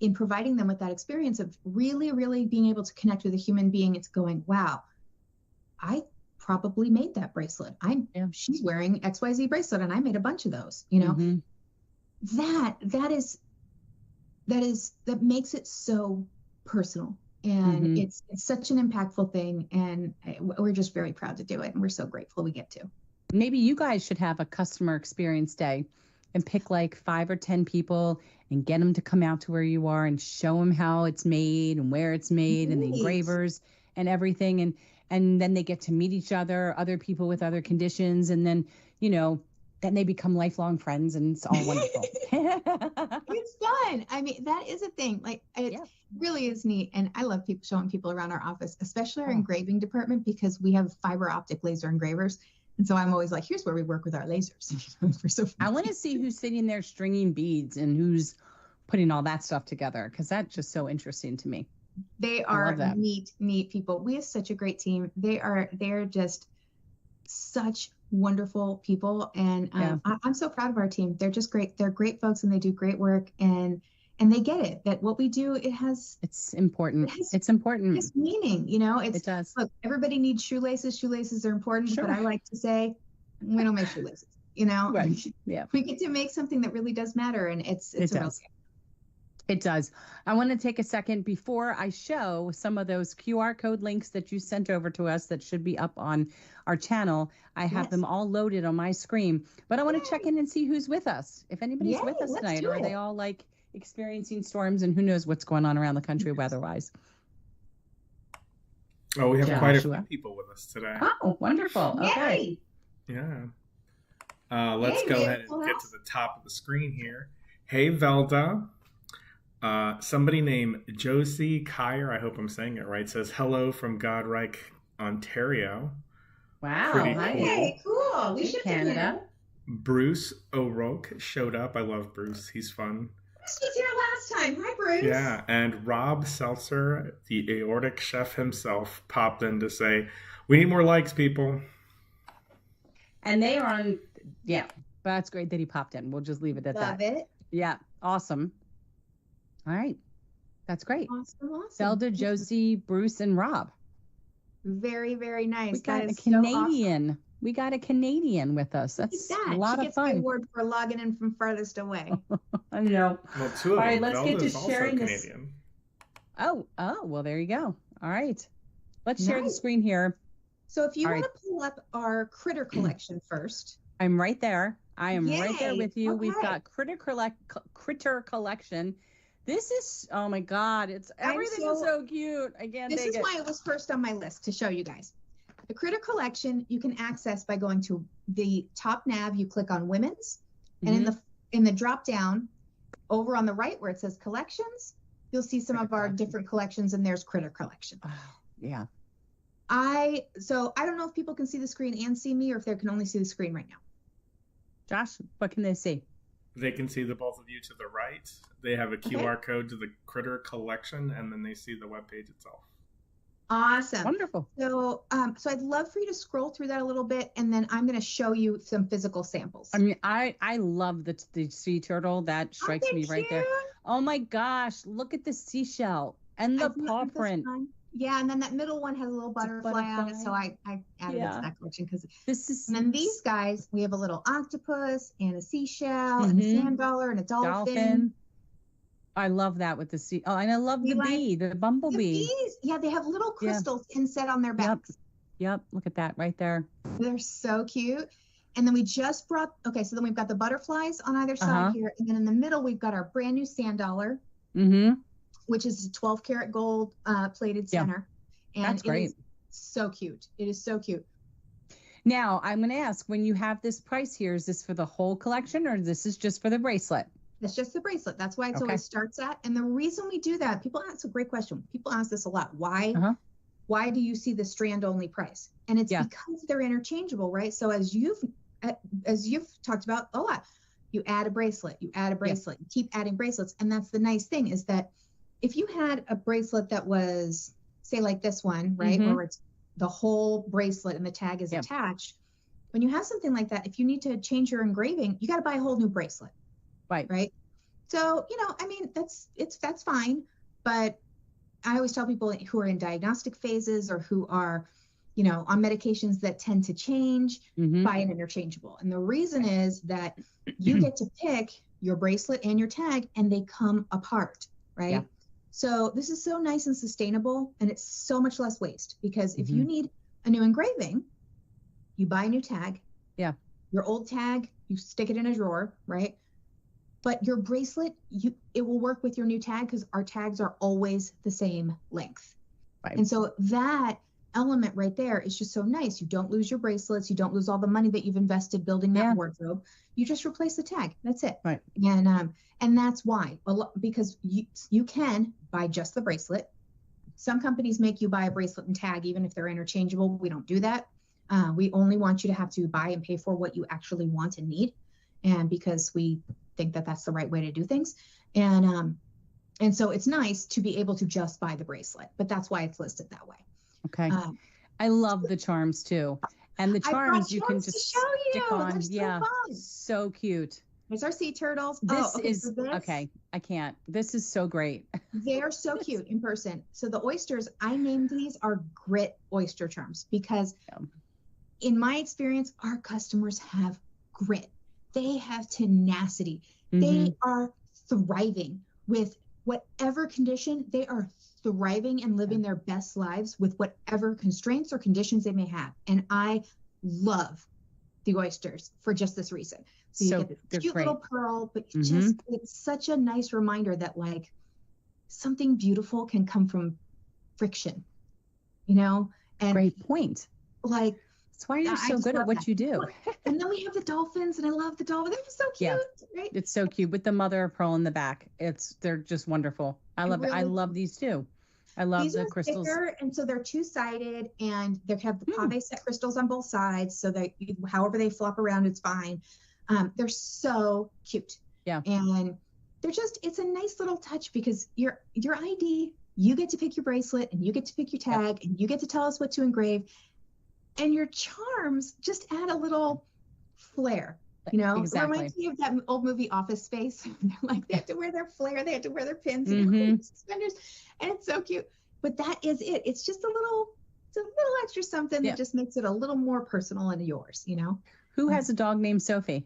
Speaker 2: in providing them with that experience of really, really being able to connect with a human being. It's going, wow, I probably made that bracelet. She's wearing XYZ bracelet and I made a bunch of those, that makes it so personal. And it's such an impactful thing. And we're just very proud to do it. And we're so grateful we get to.
Speaker 1: Maybe you guys should have a customer experience day and pick like 5 or 10 people and get them to come out to where you are and show them how it's made and where it's made and the engravers and everything. And then they get to meet each other people with other conditions. And then, then they become lifelong friends and it's all wonderful.
Speaker 2: It's fun. I mean, that is a thing. Like, it really is neat. And I love showing people around our office, especially our engraving department, because we have fiber optic laser engravers. And so I'm always like, here's where we work with our lasers.
Speaker 1: I want to see who's sitting there stringing beads and who's putting all that stuff together, because that's just so interesting to me.
Speaker 2: They are neat people. We have such a great team. They're just such wonderful people. And I'm so proud of our team. They're just great. They're great folks and they do great work. And they get it, that what we do, it's important. It's important. It's meaning, it does. Look, everybody needs shoelaces. Shoelaces are important, but I like to say, we don't make shoelaces, Right. Yeah. We get to make something that really does matter. And it's a real gift.
Speaker 1: It does. I want to take a second before I show some of those QR code links that you sent over to us that should be up on our channel. I have them all loaded on my screen, but I want to check in and see who's with us. If anybody's with us tonight, or are they all like experiencing storms and who knows what's going on around the country weather-wise.
Speaker 3: Oh, we have quite a few people with us today.
Speaker 1: Oh, wonderful. Okay.
Speaker 3: Yeah. Let's go ahead and get to the top of the screen here. Hey, Velda. Somebody named Josie Kyer, I hope I'm saying it right, says hello from Godrike, Ontario.
Speaker 1: Wow.
Speaker 3: Pretty cool.
Speaker 2: Hey, cool. We should Canada.
Speaker 3: Bruce O'Rourke showed up. I love Bruce. He's fun.
Speaker 2: Bruce was here last time. Hi, Bruce.
Speaker 3: Yeah, and Rob Seltzer, the Aortic chef himself, popped in to say, we need more likes, people.
Speaker 1: And they are on, that's great that he popped in. We'll just leave it at that.
Speaker 2: Love it.
Speaker 1: Yeah, awesome. All right. That's great.
Speaker 2: Awesome.
Speaker 1: Zelda, Josie, Bruce, and Rob.
Speaker 2: Very, very nice.
Speaker 1: We got a Canadian. So awesome. We got a Canadian with us. That's a lot of fun.
Speaker 2: She gets the award for logging in from farthest away.
Speaker 1: I know.
Speaker 3: Well, two of them.
Speaker 1: All right, let's
Speaker 3: Zelda's
Speaker 1: get to sharing this.
Speaker 3: Canadian.
Speaker 1: Oh, well, there you go. All right. Let's share the screen here.
Speaker 2: So if you want to pull up our critter collection first.
Speaker 1: I'm right there. I am right there with you. Okay. We've got critter collection. This is, oh my God, everything is so cute. Again,
Speaker 2: this is why it was first on my list to show you guys. The critter collection you can access by going to the top nav. You click on women's, and in the drop down over on the right where it says collections, you'll see some of our different collections, and there's critter collection.
Speaker 1: Oh, yeah.
Speaker 2: So I don't know if people can see the screen and see me, or if they can only see the screen right now.
Speaker 1: Josh, what can they see?
Speaker 3: They can see the both of you to the right. They have a QR code to the critter collection, and then they see the webpage itself.
Speaker 2: Awesome.
Speaker 1: Wonderful.
Speaker 2: So I'd love for you to scroll through that a little bit, and then I'm going to show you some physical samples.
Speaker 1: I mean, I love the sea turtle. That strikes me right there. Oh my gosh, look at the seashell and the paw print.
Speaker 2: Yeah, and then that middle one has a little butterfly on it, so I added it to that collection because this is. And then these guys, we have a little octopus and a seashell and a sand dollar and a dolphin.
Speaker 1: I love that with the sea. Oh, and I love the bee, the bumblebee. The
Speaker 2: bees, yeah, they have little crystals inset on their backs.
Speaker 1: Yep, look at that right there.
Speaker 2: They're so cute. And then we just brought. Okay, so then we've got the butterflies on either side here, and then in the middle we've got our brand new sand dollar. Which is a 12 karat gold plated center. And
Speaker 1: that's great.
Speaker 2: It is so cute. It is so cute.
Speaker 1: Now, I'm going to ask, when you have this price here, is this for the whole collection or this is just for the bracelet?
Speaker 2: It's just the bracelet. That's why it's always starts at. And the reason we do that, it's a great question. People ask this a lot. Why do you see the strand only price? And it's because they're interchangeable, right? So as you've talked about a lot, you add a bracelet, you keep adding bracelets. And that's the nice thing is that if you had a bracelet that was, say, like this one, right, where it's the whole bracelet and the tag is attached, when you have something like that, if you need to change your engraving, you got to buy a whole new bracelet. Right. So, I mean, that's fine. But I always tell people who are in diagnostic phases or who are, on medications that tend to change, buy an interchangeable. And the reason is that you get to pick your bracelet and your tag and they come apart. Right. Yeah. So this is so nice and sustainable, and it's so much less waste because if you need a new engraving, you buy a new tag.
Speaker 1: Yeah.
Speaker 2: Your old tag, you stick it in a drawer, right? But your bracelet, it will work with your new tag because our tags are always the same length. Right. And so that element right there is just so nice. You don't lose your bracelets. You don't lose all the money that you've invested building that wardrobe. You just replace the tag. That's it.
Speaker 1: Right.
Speaker 2: And that's why, because you can buy just the bracelet. Some companies make you buy a bracelet and tag, even if they're interchangeable. We don't do that. We only want you to have to buy and pay for what you actually want and need. And because we think that that's the right way to do things. And so it's nice to be able to just buy the bracelet, but that's why it's listed that way.
Speaker 1: Okay. I love the charms too. And the charms you can just stick on. So cute.
Speaker 2: There's our sea turtles.
Speaker 1: Okay. I can't. This is so great.
Speaker 2: They're so cute in person. So the oysters, I named these are grit oyster charms because in my experience, our customers have grit. They have tenacity. They are thriving with whatever condition. They are thriving and living their best lives with whatever constraints or conditions they may have. And I love the oysters for just this reason. So you get this cute little pearl, but it's such a nice reminder that like something beautiful can come from friction, And
Speaker 1: great point.
Speaker 2: Like,
Speaker 1: that's why you're so good at what you do.
Speaker 2: And then we have the dolphins, and I love the dolphins. They're so cute, right?
Speaker 1: It's so cute with the mother of pearl in the back. They're just wonderful. I love it. I love these too. I love the crystals. Thicker,
Speaker 2: and so they're two-sided, and they have the pave set crystals on both sides, so that however they flop around, it's fine. They're so cute.
Speaker 1: Yeah.
Speaker 2: And they're it's a nice little touch because your ID, you get to pick your bracelet, and you get to pick your tag, and you get to tell us what to engrave. And your charms just add a little flair, You know,
Speaker 1: Exactly.
Speaker 2: It reminds me of that old movie Office Space. They're like, they have to wear their flare, they have to wear their pins and suspenders, and it's so cute. But that is it. It's just a little extra something that just makes it a little more personal and yours, you know.
Speaker 1: Who has a dog named Sophie?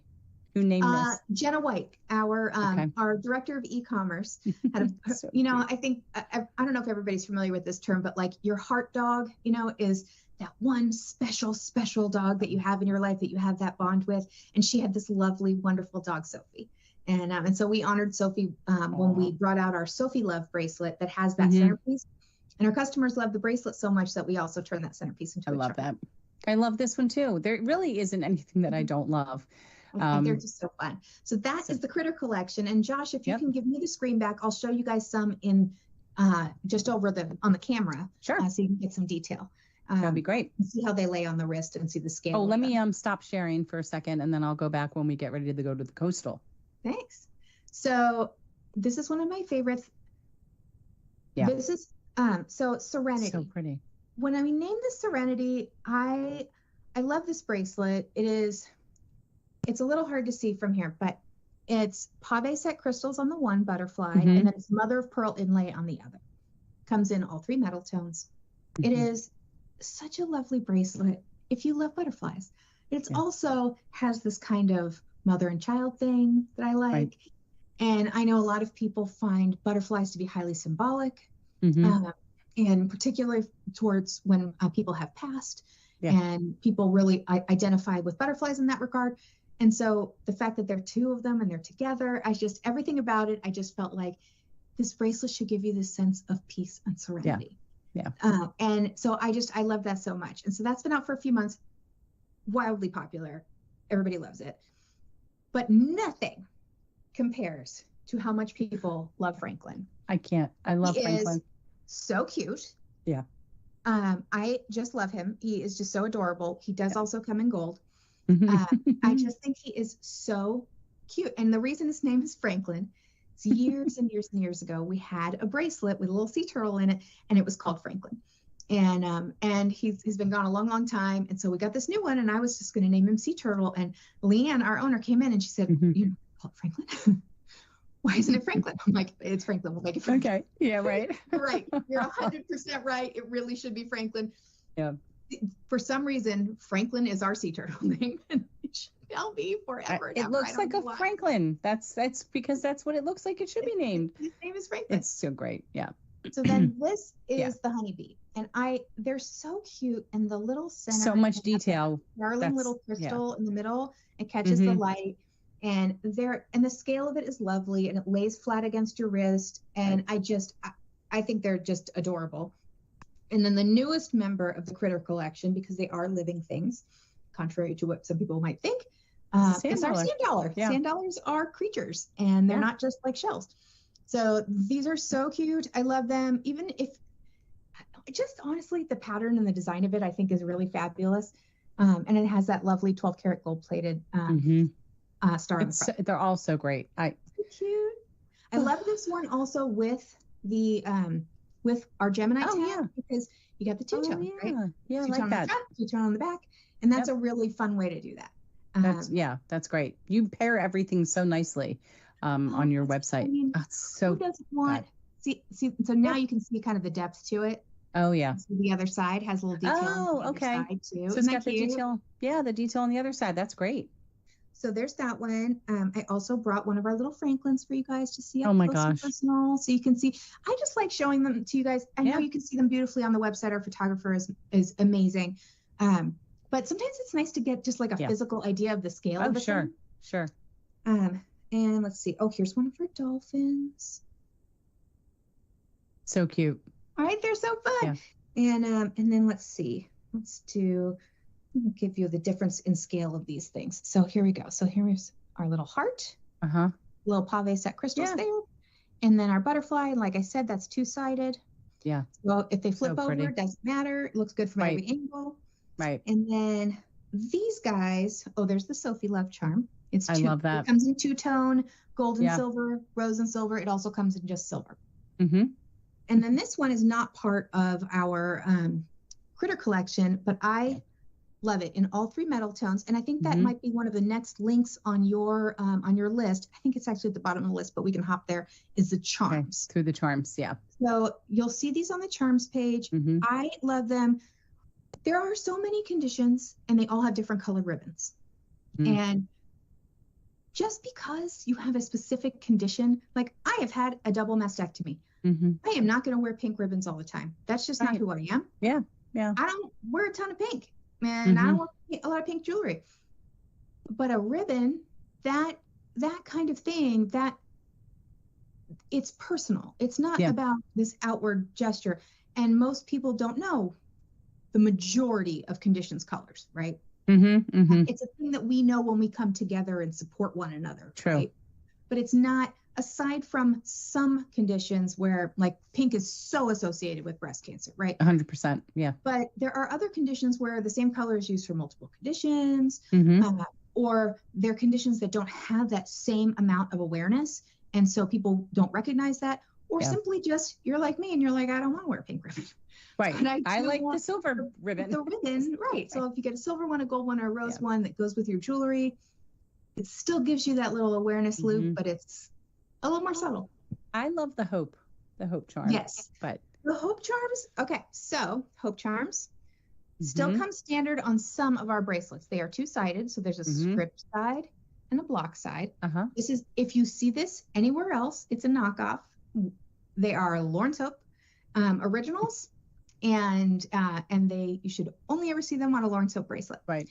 Speaker 1: Who named this?
Speaker 2: Jenna White, our director of e-commerce, had a,
Speaker 1: So
Speaker 2: you know, I think I don't know if everybody's familiar with this term, but like your heart dog, you know, is that one special dog that you have in your life that you have that bond with. And she had this lovely, wonderful dog, Sophie. And so we honored Sophie when we brought out our Sophie Love bracelet that has that centerpiece. And our customers love the bracelet so much that we also turn that centerpiece into a charm.
Speaker 1: I love that. I love this one too. There really isn't anything that I don't love.
Speaker 2: I think they're just so fun. So that is the Critter Collection. And Josh, if you can give me the screen back, I'll show you guys some in just over on the camera.
Speaker 1: Sure.
Speaker 2: So you can get some detail.
Speaker 1: That'd be great.
Speaker 2: See how they lay on the wrist and see the scale.
Speaker 1: Oh, let me stop sharing for a second, and then I'll go back when we get ready to go to the coastal.
Speaker 2: Thanks. So this is one of my favorites.
Speaker 1: Yeah.
Speaker 2: This is so Serenity.
Speaker 1: So pretty.
Speaker 2: When I named this Serenity, I love this bracelet. It's a little hard to see from here, but it's pave set crystals on the one butterfly, and then it's mother of pearl inlay on the other. Comes in all 3 metal tones. It is such a lovely bracelet if you love butterflies. It's also has this kind of mother and child thing that I like. Right. And I know a lot of people find butterflies to be highly symbolic, and particularly towards when people have passed, and people really identify with butterflies in that regard. And so the fact that there are 2 of them and they're together, everything about it, I just felt like this bracelet should give you this sense of peace and serenity. Yeah. And so I love that so much. And so that's been out for a few months, wildly popular. Everybody loves it. But nothing compares to how much people love Franklin.
Speaker 1: I love Franklin.
Speaker 2: Is so cute.
Speaker 1: Yeah.
Speaker 2: I just love him. He is just so adorable. He does also come in gold. I just think he is so cute. And the reason his name is Franklin, it's years and years and years ago, we had a bracelet with a little sea turtle in it, and it was called Franklin. And he's been gone a long, long time. And so we got this new one, and I was just going to name him Sea Turtle. And Leanne, our owner, came in and she said, you know, call it Franklin? Why isn't it Franklin? I'm like, it's Franklin. We'll make it Franklin.
Speaker 1: Okay. Yeah, right.
Speaker 2: Right. You're 100% right. It really should be Franklin.
Speaker 1: Yeah.
Speaker 2: For some reason, Franklin is our sea turtle name, and it should now be forever.
Speaker 1: It looks like a Franklin. That's because that's what it looks like. It should be named.
Speaker 2: His name is Franklin.
Speaker 1: It's so great. Yeah.
Speaker 2: So then this is the honeybee, and they're so cute, and the little center.
Speaker 1: So much detail.
Speaker 2: Darling little crystal in the middle. It catches the light, and the scale of it is lovely, and it lays flat against your wrist, and I think they're just adorable. And then the newest member of the Critter Collection, because they are living things, contrary to what some people might think, is our sand dollar. Yeah. Sand dollars are creatures, and they're not just like shells. So these are so cute. I love them. Even if, just honestly, the pattern and the design of it, I think, is really fabulous. And it has that lovely 12-karat gold-plated star on the front.
Speaker 1: They're all so great.
Speaker 2: So cute. I love this one also with the with our Gemini tab, because you got the two-tone, right?
Speaker 1: Yeah, I like that.
Speaker 2: Two-tone on the back, and that's a really fun way to do that.
Speaker 1: That's great. You pair everything so nicely on your website. I mean,
Speaker 2: who doesn't want see? So now you can see kind of the depth to it.
Speaker 1: Oh yeah.
Speaker 2: So the other side has a little detail.
Speaker 1: Oh, okay.
Speaker 2: Side too.
Speaker 1: So it's got the detail. Yeah, the detail on the other side. That's great.
Speaker 2: So there's that one. I also brought one of our little Franklins for you guys to see.
Speaker 1: Oh my gosh.
Speaker 2: Personal, so you can see. I just like showing them to you guys. I know you can see them beautifully on the website. Our photographer is amazing. But sometimes it's nice to get just like a physical idea of the scale of the thing.
Speaker 1: Sure.
Speaker 2: And let's see. Oh, here's one of our dolphins.
Speaker 1: So cute.
Speaker 2: All right, they're so fun. Yeah. And then let's see. Let me give you the difference in scale of these things. So here we go. So here's our little heart. Little pave set crystals there. And then our butterfly. And like I said, that's 2-sided.
Speaker 1: Yeah.
Speaker 2: Well, if they flip over, it doesn't matter. It looks good from every angle.
Speaker 1: Right.
Speaker 2: And then these guys, there's the Sophie Love charm. I
Speaker 1: love that.
Speaker 2: It comes in 2-tone, gold and silver, rose and silver. It also comes in just silver. And then this one is not part of our Critter Collection, but I Love it in all 3 metal tones. And I think that might be one of the next links on your list. I think it's actually at the bottom of the list, but we can hop there, is the charms.
Speaker 1: Okay. Through the charms, yeah.
Speaker 2: So you'll see these on the charms page. I love them. There are so many conditions and they all have different colored ribbons. And just because you have a specific condition, like I have had a double mastectomy. I am not going to wear pink ribbons all the time. That's just not who I am.
Speaker 1: Yeah. Yeah.
Speaker 2: I don't wear a ton of pink, and I don't wear a lot of pink jewelry. But a ribbon, that kind of thing, that it's personal. It's not about this outward gesture. And most people don't know the majority of conditions colors, right? It's a thing that we know when we come together and support one another.
Speaker 1: True.
Speaker 2: Right? But it's not, aside from some conditions where like pink is so associated with breast cancer, right?
Speaker 1: 100%. Yeah.
Speaker 2: But there are other conditions where the same color is used for multiple conditions, or they're conditions that don't have that same amount of awareness. And so people don't recognize that, or simply just, you're like me and you're like, I don't want to wear a pink ribbon.
Speaker 1: Right. I like the silver ribbon.
Speaker 2: The ribbon, right. So if you get a silver one, a gold one, or a rose one that goes with your jewelry, it still gives you that little awareness loop, but it's a little more subtle.
Speaker 1: I love the hope charm.
Speaker 2: Yes.
Speaker 1: But
Speaker 2: the hope charms, okay. So hope charms still come standard on some of our bracelets. They are 2-sided. So there's a script side and a block side. This is, if you see this anywhere else, it's a knockoff. They are Lawrence Hope originals. And you should only ever see them on a Lawrence Hope bracelet.
Speaker 1: Right.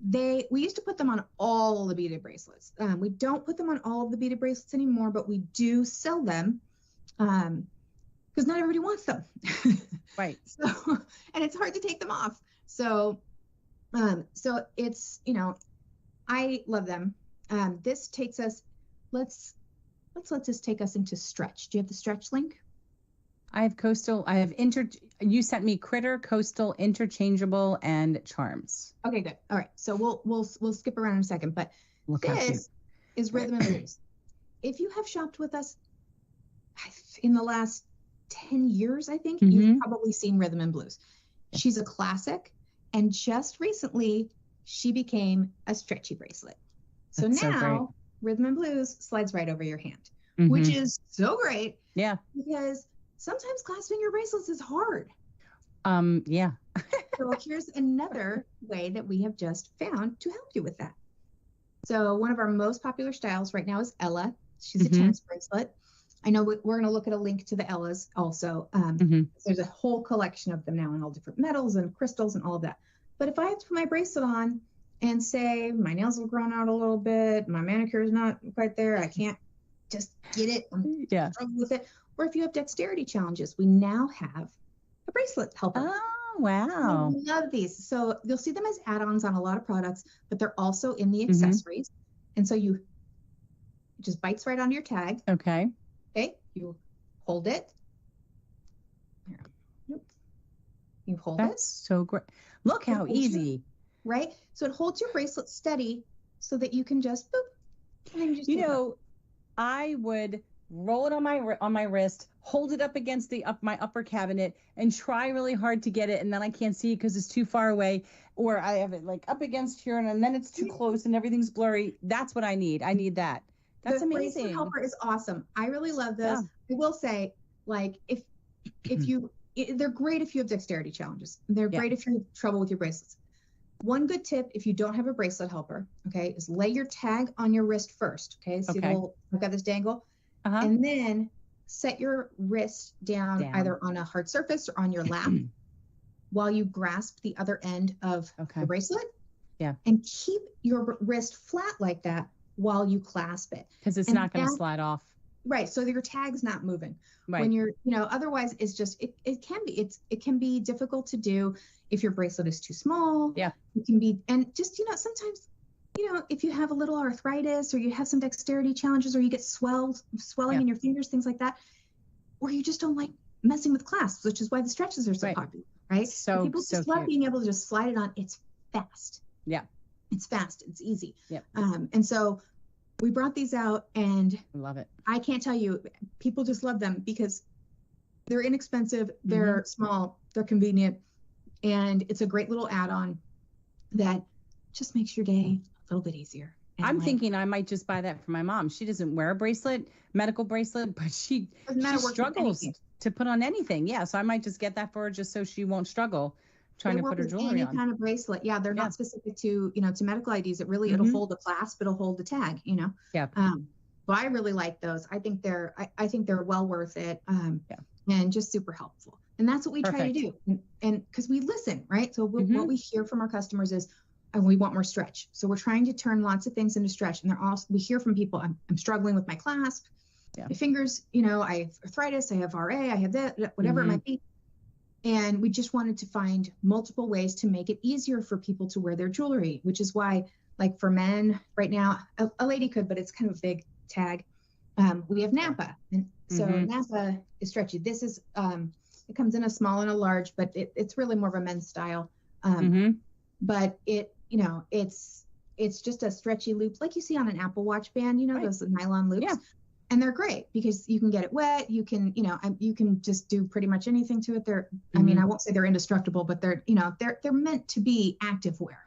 Speaker 2: We used to put them on all the beaded bracelets. We don't put them on all of the beaded bracelets anymore, but we do sell them because not everybody wants them.
Speaker 1: Right.
Speaker 2: So, and it's hard to take them off. So it's, I love them. This takes us, let's let this take us into stretch. Do you have the stretch link?
Speaker 1: I have you sent me critter, coastal, interchangeable, and charms.
Speaker 2: Okay, good. All right. So we'll skip around in a second, but this is Rhythm and Blues. If you have shopped with us in the last 10 years, I think you've probably seen Rhythm and Blues. She's a classic, and just recently she became a stretchy bracelet. So now Rhythm and Blues slides right over your hand, which is so great.
Speaker 1: Yeah.
Speaker 2: Because sometimes clasping your bracelets is hard.
Speaker 1: Yeah.
Speaker 2: So here's another way that we have just found to help you with that. So one of our most popular styles right now is Ella. She's a tennis bracelet. I know we're going to look at a link to the Ellas also. There's a whole collection of them now in all different metals and crystals and all of that. But if I have to put my bracelet on and say my nails have grown out a little bit, my manicure is not quite there, I can't just get it, I'm struggling with it. Or if you have dexterity challenges, we now have a bracelet helper.
Speaker 1: Oh, wow.
Speaker 2: I love these. So you'll see them as add-ons on a lot of products, but they're also in the accessories. And so it just bites right onto your tag.
Speaker 1: Okay.
Speaker 2: Okay. You hold it. You hold it.
Speaker 1: That's so great. Look how easy.
Speaker 2: Right? So it holds your bracelet steady so that you can just boop. And then you just
Speaker 1: I would roll it on my wrist, hold it up against my upper cabinet, and try really hard to get it, and then I can't see it because it's too far away, or I have it like up against here, and then it's too close and everything's blurry. That's what I need. I need that. That's amazing. The
Speaker 2: bracelet helper is awesome. I really love this. I will say, like, if they're great if you have dexterity challenges. They're great if you have trouble with your bracelets. One good tip, if you don't have a bracelet helper, okay, is lay your tag on your wrist first. Okay, see I've got this dangle. And then set your wrist down either on a hard surface or on your lap while you grasp the other end of the bracelet. Yeah. And keep your wrist flat like that while you clasp it.
Speaker 1: Because it's not going to slide off.
Speaker 2: Right. So your tag's not moving. Right. When you're, otherwise it's just, it can be difficult to do if your bracelet is too small. Yeah. It can be, and just, sometimes, if you have a little arthritis or you have some dexterity challenges or you get swelling in your fingers, things like that, or you just don't like messing with clasps, which is why the stretches are so popular, right? So people just love being able to just slide it on. It's fast. Yeah. It's fast. It's easy. Yeah. And so we brought these out and I
Speaker 1: love it.
Speaker 2: I can't tell you, people just love them because they're inexpensive, they're small, they're convenient, and it's a great little add-on. that just makes your day a little bit easier. And
Speaker 1: I'm thinking I might just buy that for my mom. She doesn't wear a bracelet, medical bracelet, but she struggles to put on anything. Yeah, so I might just get that for her just so she won't struggle trying to put her jewelry on.
Speaker 2: Any kind of bracelet. Yeah, they're not specific to, to medical IDs. It really, it'll hold a clasp, it'll hold the tag,
Speaker 1: Yeah.
Speaker 2: Well, I really like those. I think they're well worth it. And just super helpful. And that's what we try to do. And because we listen, right? So what we hear from our customers is, we want more stretch. So we're trying to turn lots of things into stretch. And we hear from people, I'm struggling with my clasp, my fingers, I have arthritis, I have RA, I have that, whatever it might be. And we just wanted to find multiple ways to make it easier for people to wear their jewelry, which is why, like for men right now, a lady could, but it's kind of a big tag. We have Napa. And so Napa is stretchy. This is, it comes in a small and a large, but it's really more of a men's style. But it, it's just a stretchy loop like you see on an Apple Watch band, those nylon loops. And they're great because you can get it wet. You can, you can just do pretty much anything to it. They're, I mean, I won't say they're indestructible, but they're, they're meant to be active wear.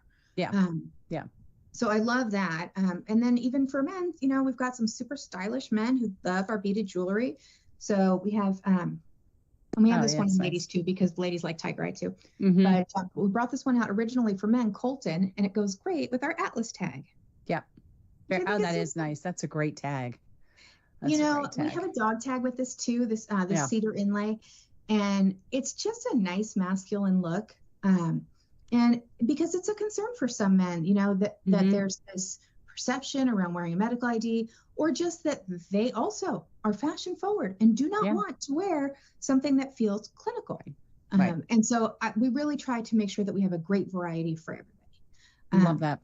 Speaker 2: So I love that. And then even for men, we've got some super stylish men who love our beaded jewelry. So we have, and we have this one in ladies too, because ladies like tiger eye too. But we brought this one out originally for men, Colton, and it goes great with our Atlas tag.
Speaker 1: Oh, that is nice. That's a great tag.
Speaker 2: We have a dog tag with this too, this cedar inlay, and it's just a nice masculine look. And because it's a concern for some men, that there's this perception around wearing a medical ID, or just that they also are fashion forward and do not want to wear something that feels clinical. And so we really try to make sure that we have a great variety for everybody.
Speaker 1: Love that.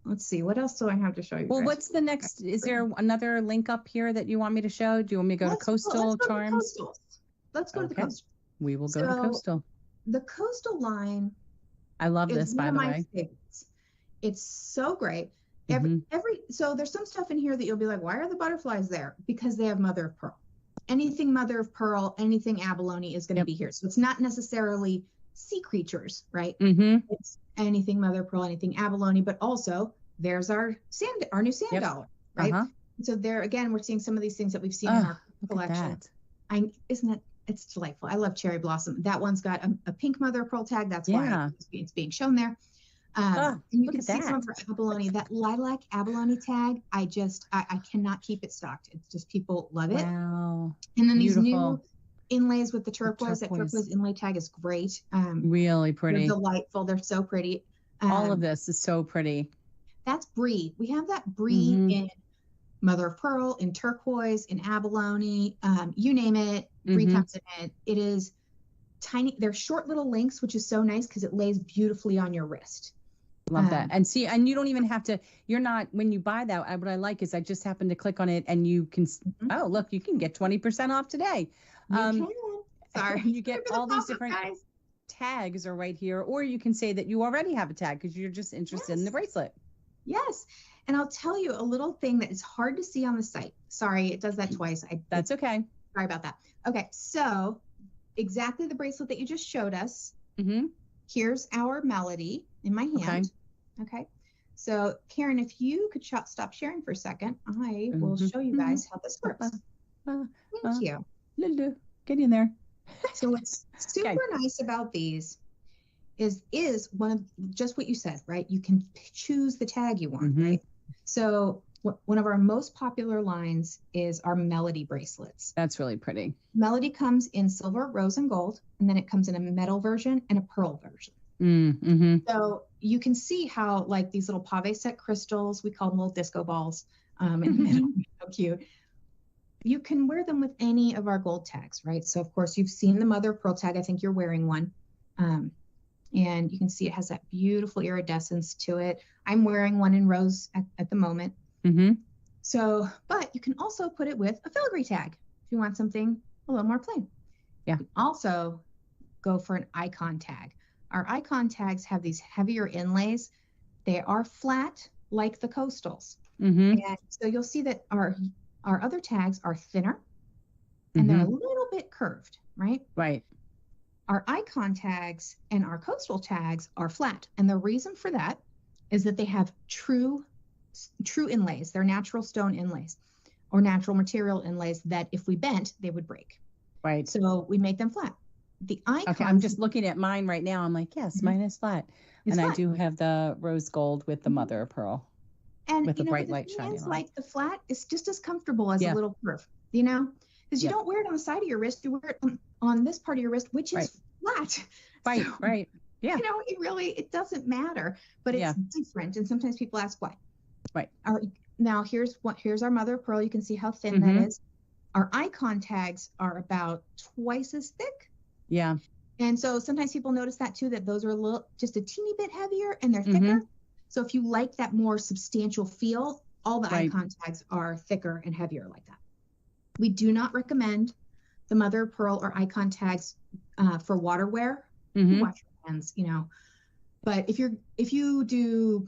Speaker 2: Let's see, what else do I have to show you?
Speaker 1: Well, what's the next? Is there another link up here that you want me to show? Do you want me to go to Coastal Charms?
Speaker 2: Let's go to the Coastal.
Speaker 1: We will go to Coastal.
Speaker 2: The Coastal line.
Speaker 1: I love this, by the way.
Speaker 2: Favorites. It's so great. So there's some stuff in here that you'll be like, why are the butterflies there? Because they have mother of pearl. Anything mother of pearl, anything abalone is going to be here. So it's not necessarily sea creatures, right? It's anything mother of pearl, anything abalone, but also there's our new sand dollar, right? So there again, we're seeing some of these things that we've seen in our collection. It's delightful. I love cherry blossom. That one's got a pink mother of pearl tag. That's why it's being shown there. And you can see some of our abalone, that lilac abalone tag. I cannot keep it stocked. It's just people love it.
Speaker 1: Wow.
Speaker 2: And then these new inlays with the turquoise. That turquoise inlay tag is great.
Speaker 1: Really pretty.
Speaker 2: They're delightful. They're so pretty.
Speaker 1: All of this is so pretty.
Speaker 2: That's brie. We have that brie in mother of pearl, in turquoise, in abalone, you name it, brie comes in it. It is tiny. They're short little links, which is so nice because it lays beautifully on your wrist.
Speaker 1: Love that. And see, and you don't even have to, when you buy that, what I like is I just happen to click on it and you can, oh, look, you can get 20% off today.
Speaker 2: Sorry.
Speaker 1: You get all these different tags are right here, or you can say that you already have a tag because you're just interested in the bracelet.
Speaker 2: Yes. And I'll tell you a little thing that is hard to see on the site. Sorry, it does that twice.
Speaker 1: That's okay.
Speaker 2: Sorry about that. Okay. So exactly the bracelet that you just showed us. Here's our melody in my hand. Okay. So Karen, if you could stop sharing for a second, I will show you guys how this works. Thank you.
Speaker 1: Lulu, get in there.
Speaker 2: So what's super nice about these is one of just what you said, right? You can choose the tag you want, right? So one of our most popular lines is our Melody bracelets.
Speaker 1: That's really pretty.
Speaker 2: Melody comes in silver, rose, and gold, and then it comes in a metal version and a pearl version. So you can see how like these little pave set crystals, we call them little disco balls in the middle, so cute. You can wear them with any of our gold tags, right? So of course you've seen the mother of pearl tag. I think you're wearing one. And you can see it has that beautiful iridescence to it. I'm wearing one in rose at the moment. So, but you can also put it with a filigree tag if you want something a little more plain. You can also go for an icon tag. Our icon tags have these heavier inlays. They are flat like the coastals. And so you'll see that our other tags are thinner and they're a little bit curved, right? Our icon tags and our coastal tags are flat. And the reason for that is that they have true inlays. They're natural stone inlays or natural material inlays that if we bent, they would break.
Speaker 1: Right.
Speaker 2: So we make them flat. The icon.
Speaker 1: Okay, I'm just looking at mine right now. I'm like, yes, mine is flat.
Speaker 2: It's
Speaker 1: and
Speaker 2: flat.
Speaker 1: I do have the rose gold with the mother of pearl.
Speaker 2: And
Speaker 1: with the bright
Speaker 2: the
Speaker 1: light
Speaker 2: thing
Speaker 1: shining
Speaker 2: is,
Speaker 1: on.
Speaker 2: like the flat is just as comfortable as a little curve, because you don't wear it on the side of your wrist, you wear it on this part of your wrist, which is flat.
Speaker 1: Right,
Speaker 2: So,
Speaker 1: right. Yeah.
Speaker 2: It doesn't matter, but it's different. And sometimes people ask why.
Speaker 1: Right.
Speaker 2: Now here's our mother of pearl. You can see how thin that is. Our icon tags are about twice as thick.
Speaker 1: Yeah.
Speaker 2: And so sometimes people notice that too, that those are just a teeny bit heavier and they're thicker. So if you like that more substantial feel, all the icon tags are thicker and heavier like that. We do not recommend the mother of pearl or icon tags for water wear. Wash your hands, But if you do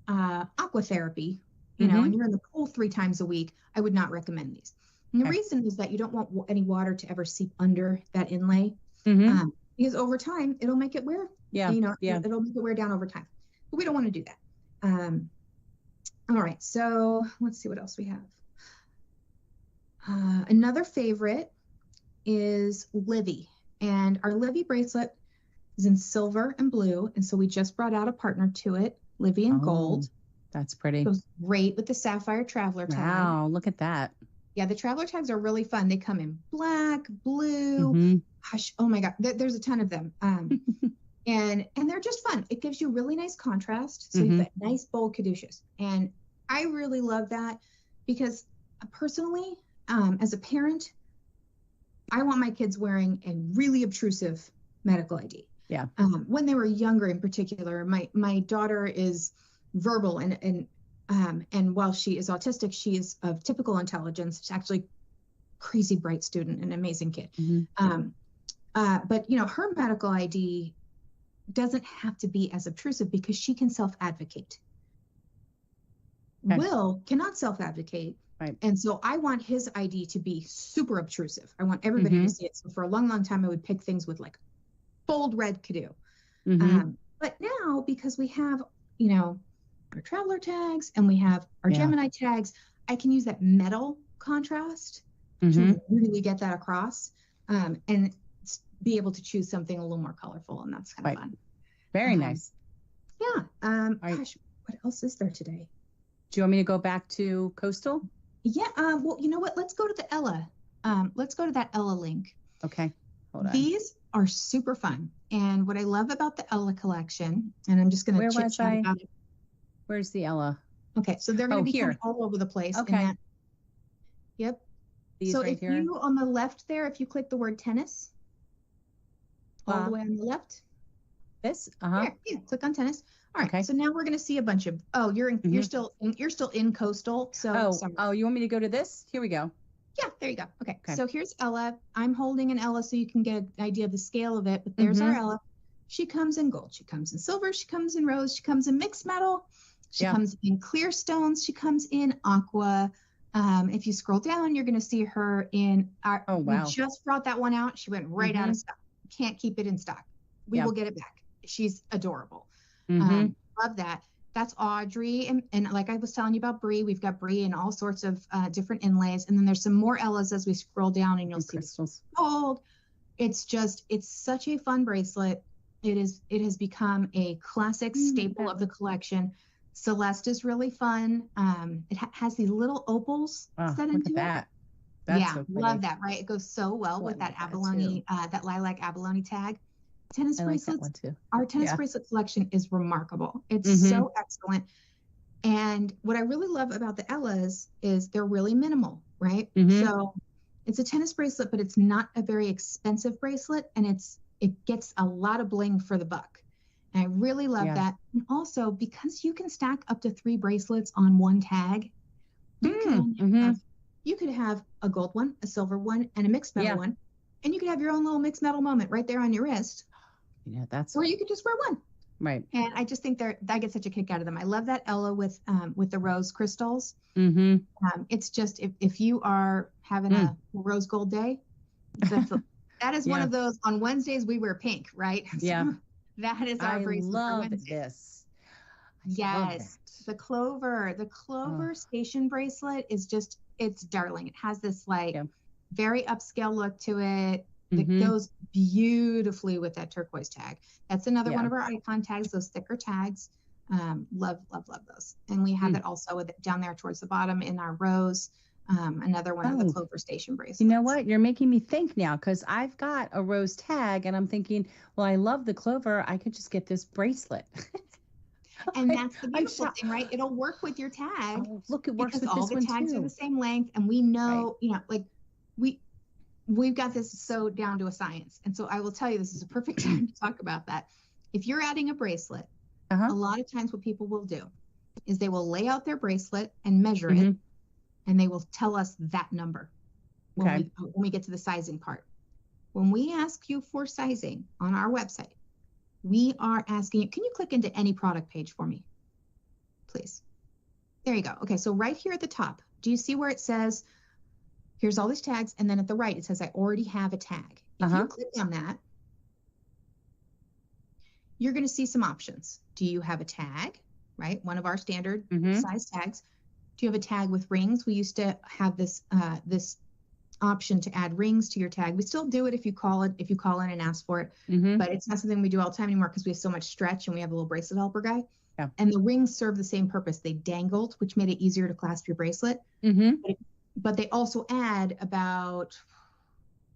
Speaker 2: aqua therapy, and you're in the pool 3 times a week, I would not recommend these. And the reason is that you don't want any water to ever seep under that inlay, because over time it'll make it wear. It'll make it wear down over time. But we don't want to do that. All right, so let's see what else we have. Another favorite is Livy, and our Livy bracelet is in silver and blue, and so we just brought out a partner to it, Livy in gold.
Speaker 1: That's pretty.
Speaker 2: Goes great with the sapphire traveler tag.
Speaker 1: Wow, look at that.
Speaker 2: Yeah, the traveler tags are really fun. They come in black, blue. Gosh, oh my God, there's a ton of them. And they're just fun. It gives you really nice contrast. So you've got nice, bold caduceus. And I really love that because personally, as a parent, I want my kids wearing a really obtrusive medical ID.
Speaker 1: Yeah.
Speaker 2: When they were younger in particular, my daughter is verbal and while she is autistic, she is of typical intelligence. She's actually crazy bright student, an amazing kid. But her medical ID doesn't have to be as obtrusive because she can self-advocate. Okay. Will cannot self-advocate.
Speaker 1: Right.
Speaker 2: And so I want his ID to be super obtrusive. I want everybody to see it. So for a long, long time, I would pick things with like bold red cadu. But now, because we have, our traveler tags and we have our Gemini tags, I can use that metal contrast to really get that across and be able to choose something a little more colorful. And that's kind of fun.
Speaker 1: Very nice.
Speaker 2: Yeah. Gosh, what else is there today?
Speaker 1: Do you want me to go back to coastal?
Speaker 2: Yeah. Well, you know what? Let's go to the Ella. Let's go to that Ella link.
Speaker 1: Okay. Hold on.
Speaker 2: These are super fun. And what I love about the Ella collection, and I'm just going to chit chat about it.
Speaker 1: Where's the Ella?
Speaker 2: Okay. So they're going to be
Speaker 1: here
Speaker 2: all over the place.
Speaker 1: Okay.
Speaker 2: Yep.
Speaker 1: These
Speaker 2: so
Speaker 1: right
Speaker 2: if
Speaker 1: here?
Speaker 2: you on the left there, if you click the word tennis, all the way on the left.
Speaker 1: This?
Speaker 2: Yeah, click on tennis. All right. Okay. So now we're going to see a bunch of. Oh, you're still in coastal. So
Speaker 1: you want me to go to this? Here we go.
Speaker 2: Yeah, there you go. Okay. So here's Ella. I'm holding an Ella so you can get an idea of the scale of it. But there's our Ella. She comes in gold. She comes in silver. She comes in rose. She comes in mixed metal. She comes in clear stones. She comes in aqua. If you scroll down, you're going to see her in our. Oh wow! We just brought that one out. She went right out of stock. Can't keep it in stock. We will get it back. She's adorable. Love that. That's Audrey. And like I was telling you about Brie, we've got Brie in all sorts of different inlays. And then there's some more Ellas as we scroll down and you'll see crystals. Gold. It's such a fun bracelet. It has become a classic staple of the collection. Celeste is really fun. It has these little opals set into it. That's so pretty. Love that, right? It goes so well with that abalone, that lilac abalone tag. Tennis bracelets. Like that one too. Our tennis bracelet collection is remarkable. It's so excellent. And what I really love about the Ellas is they're really minimal, right? So it's a tennis bracelet, but it's not a very expensive bracelet, and it gets a lot of bling for the buck. And I really love that. And also, because you can stack up to 3 bracelets on one tag, you could have a gold one, a silver one, and a mixed metal one. And you could have your own little mixed metal moment right there on your wrist.
Speaker 1: Yeah,
Speaker 2: or you could just wear one.
Speaker 1: Right.
Speaker 2: And I just think I get such a kick out of them. I love that Ella with the rose crystals. It's just if you are having a rose gold day, That is one of those, on Wednesdays we wear pink, right?
Speaker 1: Yeah.
Speaker 2: So that is our bracelet for
Speaker 1: love
Speaker 2: Wednesdays.
Speaker 1: this.
Speaker 2: Yes. The Clover station bracelet is just, it's darling. It has this like very upscale look to it that goes beautifully with that turquoise tag. That's another one of our icon tags, those thicker tags. Love those. And we have it also with it down there towards the bottom in our rose. Another one of the Clover station bracelets.
Speaker 1: You know what? You're making me think now, because I've got a rose tag and I'm thinking, well, I love the Clover. I could just get this bracelet.
Speaker 2: And that's the beautiful thing, right? It'll work with your tag.
Speaker 1: Oh, look, it works with
Speaker 2: all
Speaker 1: this
Speaker 2: the
Speaker 1: one
Speaker 2: tags
Speaker 1: too.
Speaker 2: are the same length, and we know, you know, like we've got this so down to a science. And so I will tell you, this is a perfect time to talk about that. If you're adding a bracelet, a lot of times what people will do is they will lay out their bracelet and measure it, and they will tell us that number when we get to the sizing part. When we ask you for sizing on our website, we are asking you, can you click into any product page for me, please? There you go. Okay, so right here at the top, do you see where it says, here's all these tags, and then at the right, it says, I already have a tag. If you click on that, you're going to see some options. Do you have a tag, right? One of our standard size tags. Do you have a tag with rings? We used to have this this option to add rings to your tag. We still do it if you call in and ask for it, but it's not something we do all the time anymore because we have so much stretch and we have a little bracelet helper guy. Yeah. And the rings serve the same purpose. They dangled, which made it easier to clasp your bracelet. But they also add about,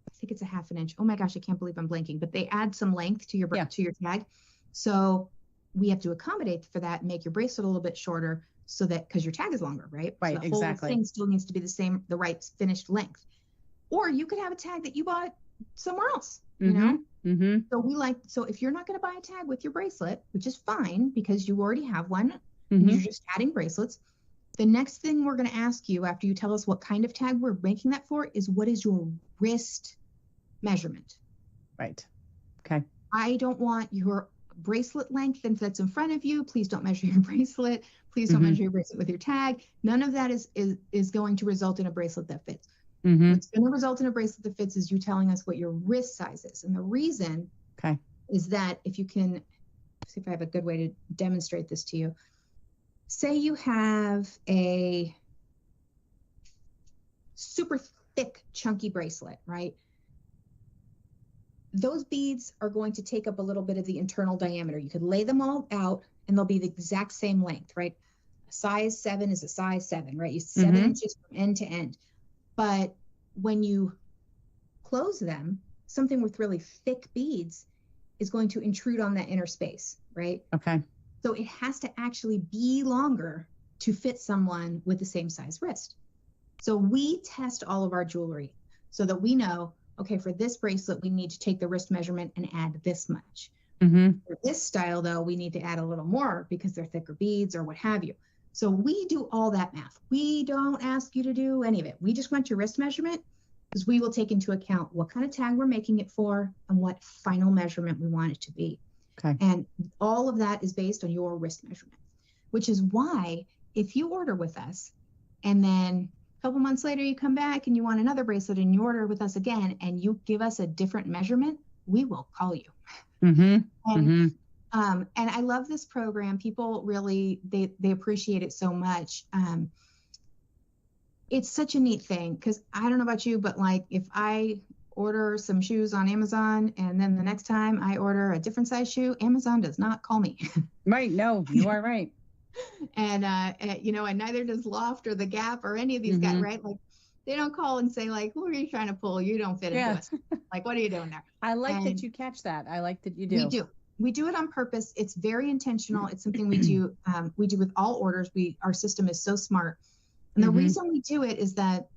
Speaker 2: I think it's a half an inch. Oh my gosh, I can't believe I'm blanking. But they add some length to your tag. So we have to accommodate for that and make your bracelet a little bit shorter, so that, because your tag is longer, right?
Speaker 1: Right,
Speaker 2: so the whole thing still needs to be the right finished length. Or you could have a tag that you bought somewhere else, you know? So if you're not going to buy a tag with your bracelet, which is fine because you already have one, and you're just adding bracelets, the next thing we're going to ask you after you tell us what kind of tag we're making that for is, what is your wrist measurement? Right. Okay. I don't want your bracelet length that's in front of you. Please don't measure your bracelet. Please don't measure your bracelet with your tag. None of that is going to result in a bracelet that fits. What's going to result in a bracelet that fits is you telling us what your wrist size is. And the reason is that, if you can see if I have a good way to demonstrate this to you. Say you have a super thick, chunky bracelet, right? Those beads are going to take up a little bit of the internal diameter. You could lay them all out and they'll be the exact same length, right? A size 7 is a size 7, right? You 7 inches from end to end. But when you close them, something with really thick beads is going to intrude on that inner space, right? Okay. So it has to actually be longer to fit someone with the same size wrist. So we test all of our jewelry so that we know, okay, for this bracelet, we need to take the wrist measurement and add this much. For this style, though, we need to add a little more because they're thicker beads or what have you. So we do all that math. We don't ask you to do any of it. We just want your wrist measurement, because we will take into account what kind of tag we're making it for and what final measurement we want it to be. Okay. And all of that is based on your wrist measurement, which is why if you order with us and then a couple months later you come back and you want another bracelet and you order with us again and you give us a different measurement, we will call you. And I love this program. People really, they appreciate it so much. It's such a neat thing, because I don't know about you, but like if I order some shoes on Amazon and then the next time I order a different size shoe, Amazon does not call me. Right. No, you are right. And neither does Loft or The Gap or any of these guys, right? Like they don't call and say like, who are you trying to pull? You don't fit into us. Like, what are you doing there? I like that you catch that. I like that you do. We do it on purpose. It's very intentional. It's something we do. We do with all orders. Our system is so smart. And the reason we do it is that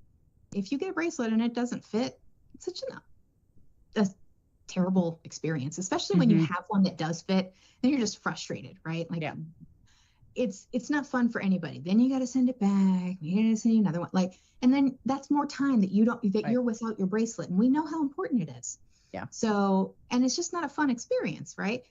Speaker 2: if you get a bracelet and it doesn't fit, it's such a terrible experience, especially when you have one that does fit, then you're just frustrated, right? Like, it's not fun for anybody. Then you got to send it back. You got to send you another one. Like, and then that's more time that you're without your bracelet. And we know how important it is. Yeah. So, and it's just not a fun experience, right?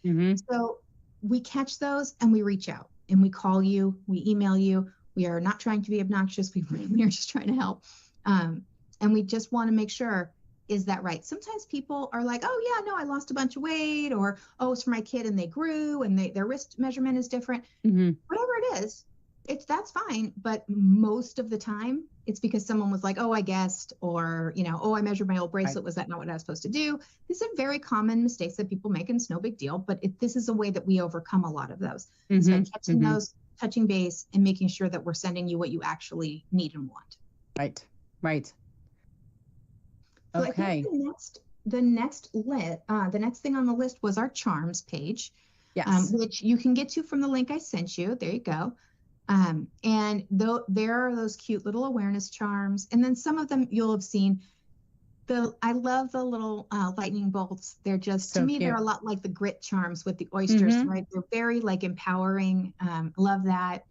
Speaker 2: So we catch those and we reach out and we call you, we email you. We are not trying to be obnoxious. We really are just trying to help. And we just want to make sure is that right? Sometimes people are like, oh yeah, no, I lost a bunch of weight, or, oh, it's for my kid and they grew and their wrist measurement is different. Whatever it is, that's fine. But most of the time it's because someone was like, oh, I guessed, or, oh, I measured my old bracelet. Was that not what I was supposed to do? These are very common mistakes that people make, and it's no big deal, but this is a way that we overcome a lot of those. It's by catching those, touching base, and making sure that we're sending you what you actually need and want.
Speaker 1: Right.
Speaker 2: So
Speaker 1: Okay.
Speaker 2: I think the next thing on the list was our charms page,
Speaker 1: yes,
Speaker 2: which you can get to from the link I sent you. There you go. And there are those cute little awareness charms, and then some of them you'll have seen. I love the little lightning bolts. They're just, to me, cute. They're a lot like the grit charms with the oysters, right? They're very like empowering. Love that.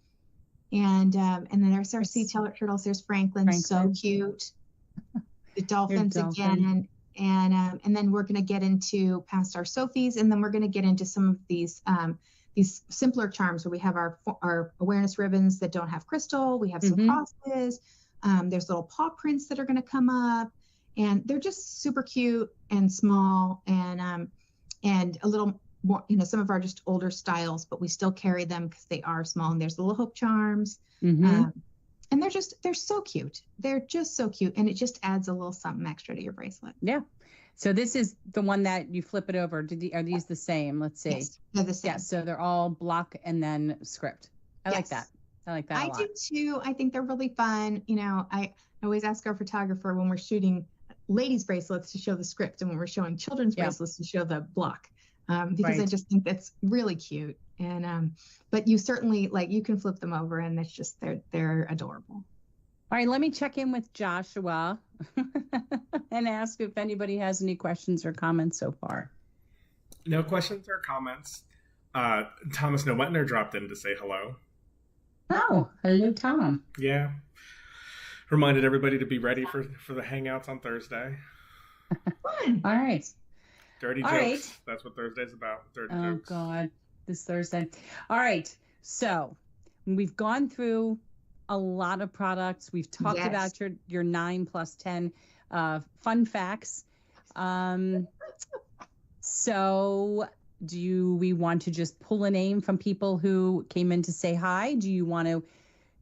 Speaker 2: And then there's our sea turtles. There's Franklin. So cute. The dolphins again. And then we're going to get into past our Sophies, and then we're going to get into some of these simpler charms where we have our awareness ribbons that don't have crystal. We have some crosses. There's little paw prints that are going to come up, and they're just super cute and small, and a little more, some of our just older styles, but we still carry them because they are small. And there's the little hope charms. And they're so cute. They're just so cute. And it just adds a little something extra to your bracelet.
Speaker 1: Yeah. So this is the one that you flip it over. Are these the same? Let's see.
Speaker 2: Yes, they're the same.
Speaker 1: Yeah. So they're all block and then script. I like that. I like that a lot.
Speaker 2: I do too. I think they're really fun. I always ask our photographer when we're shooting ladies' bracelets to show the script, and when we're showing children's bracelets to show the block. Because I just think that's really cute. And but you certainly, you can flip them over, and it's just they're adorable.
Speaker 1: All right, let me check in with Joshua and ask if anybody has any questions or comments so far.
Speaker 3: No questions or comments. Thomas Nowetner dropped in to say hello.
Speaker 1: Oh, hello, Tom.
Speaker 3: Yeah. Reminded everybody to be ready for the hangouts on Thursday.
Speaker 2: Fun.
Speaker 1: All right.
Speaker 3: Dirty
Speaker 1: All
Speaker 3: jokes.
Speaker 1: Right.
Speaker 3: That's what Thursday's about. Dirty
Speaker 1: Oh,
Speaker 3: jokes.
Speaker 1: God. This Thursday. All right. So we've gone through a lot of products. We've talked about your 9+10 fun facts. So do we want to just pull a name from people who came in to say hi? Do you want to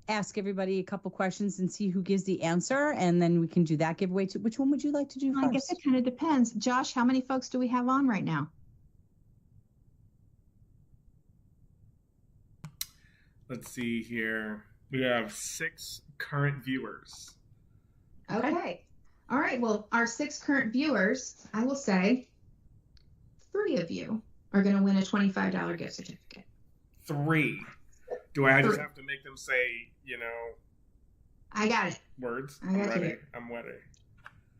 Speaker 1: ask everybody a couple questions and see who gives the answer, and then we can do that giveaway? Which one would you like to do first?
Speaker 2: I guess it kind of depends. Josh, how many folks do we have on right now?
Speaker 3: Let's see here. We have 6 current viewers.
Speaker 2: Okay. All right. Well, our 6 current viewers, I will say 3 of you are going to win a $25 gift certificate.
Speaker 3: 3. Do I just have to make them say,
Speaker 2: I got it.
Speaker 3: Words?
Speaker 2: I got
Speaker 3: ready.
Speaker 2: you.
Speaker 3: I'm ready.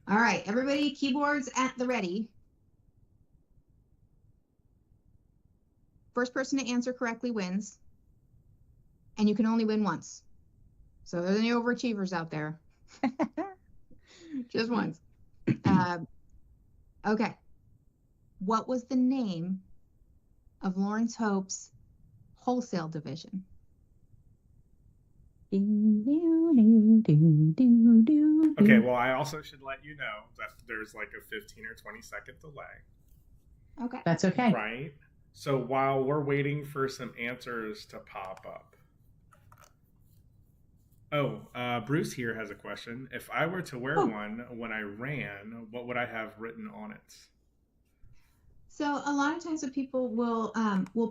Speaker 2: All right. Everybody, keyboards at the ready. First person to answer correctly wins. And you can only win once. So there's any overachievers out there. Just once. Okay. What was the name of Lawrence Hope's wholesale division?
Speaker 3: Okay, well, I also should let you know that there's like a 15 or 20-second delay.
Speaker 2: Okay.
Speaker 1: That's okay.
Speaker 3: Right? So while we're waiting for some answers to pop up. Bruce here has a question. If I were to wear one when I ran, what would I have written on it?
Speaker 2: So a lot of times what people will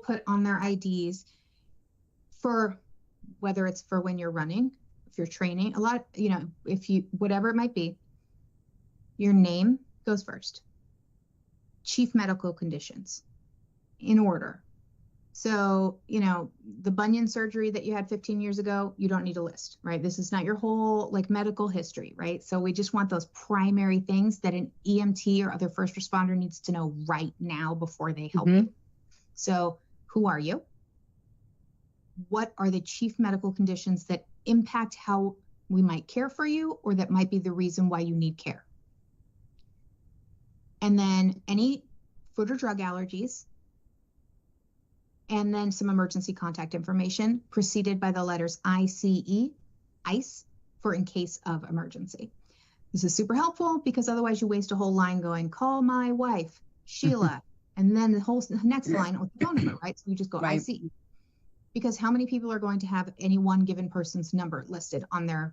Speaker 2: put on their IDs for whether it's for when you're running, if you're training, if you, whatever it might be, your name goes first. Chief medical conditions in order. So, the bunion surgery that you had 15 years ago, you don't need a list, right? This is not your whole medical history, right? So we just want those primary things that an EMT or other first responder needs to know right now before they help you. So who are you? What are the chief medical conditions that impact how we might care for you, or that might be the reason why you need care? And then any food or drug allergies, and then some emergency contact information preceded by the letters ICE, ICE, for in case of emergency. This is super helpful because otherwise you waste a whole line going, call my wife, Sheila, and then the whole next line with the phone number, right? So you just go,
Speaker 1: Right.
Speaker 2: ICE. Because how many people are going to have any one given person's number listed on their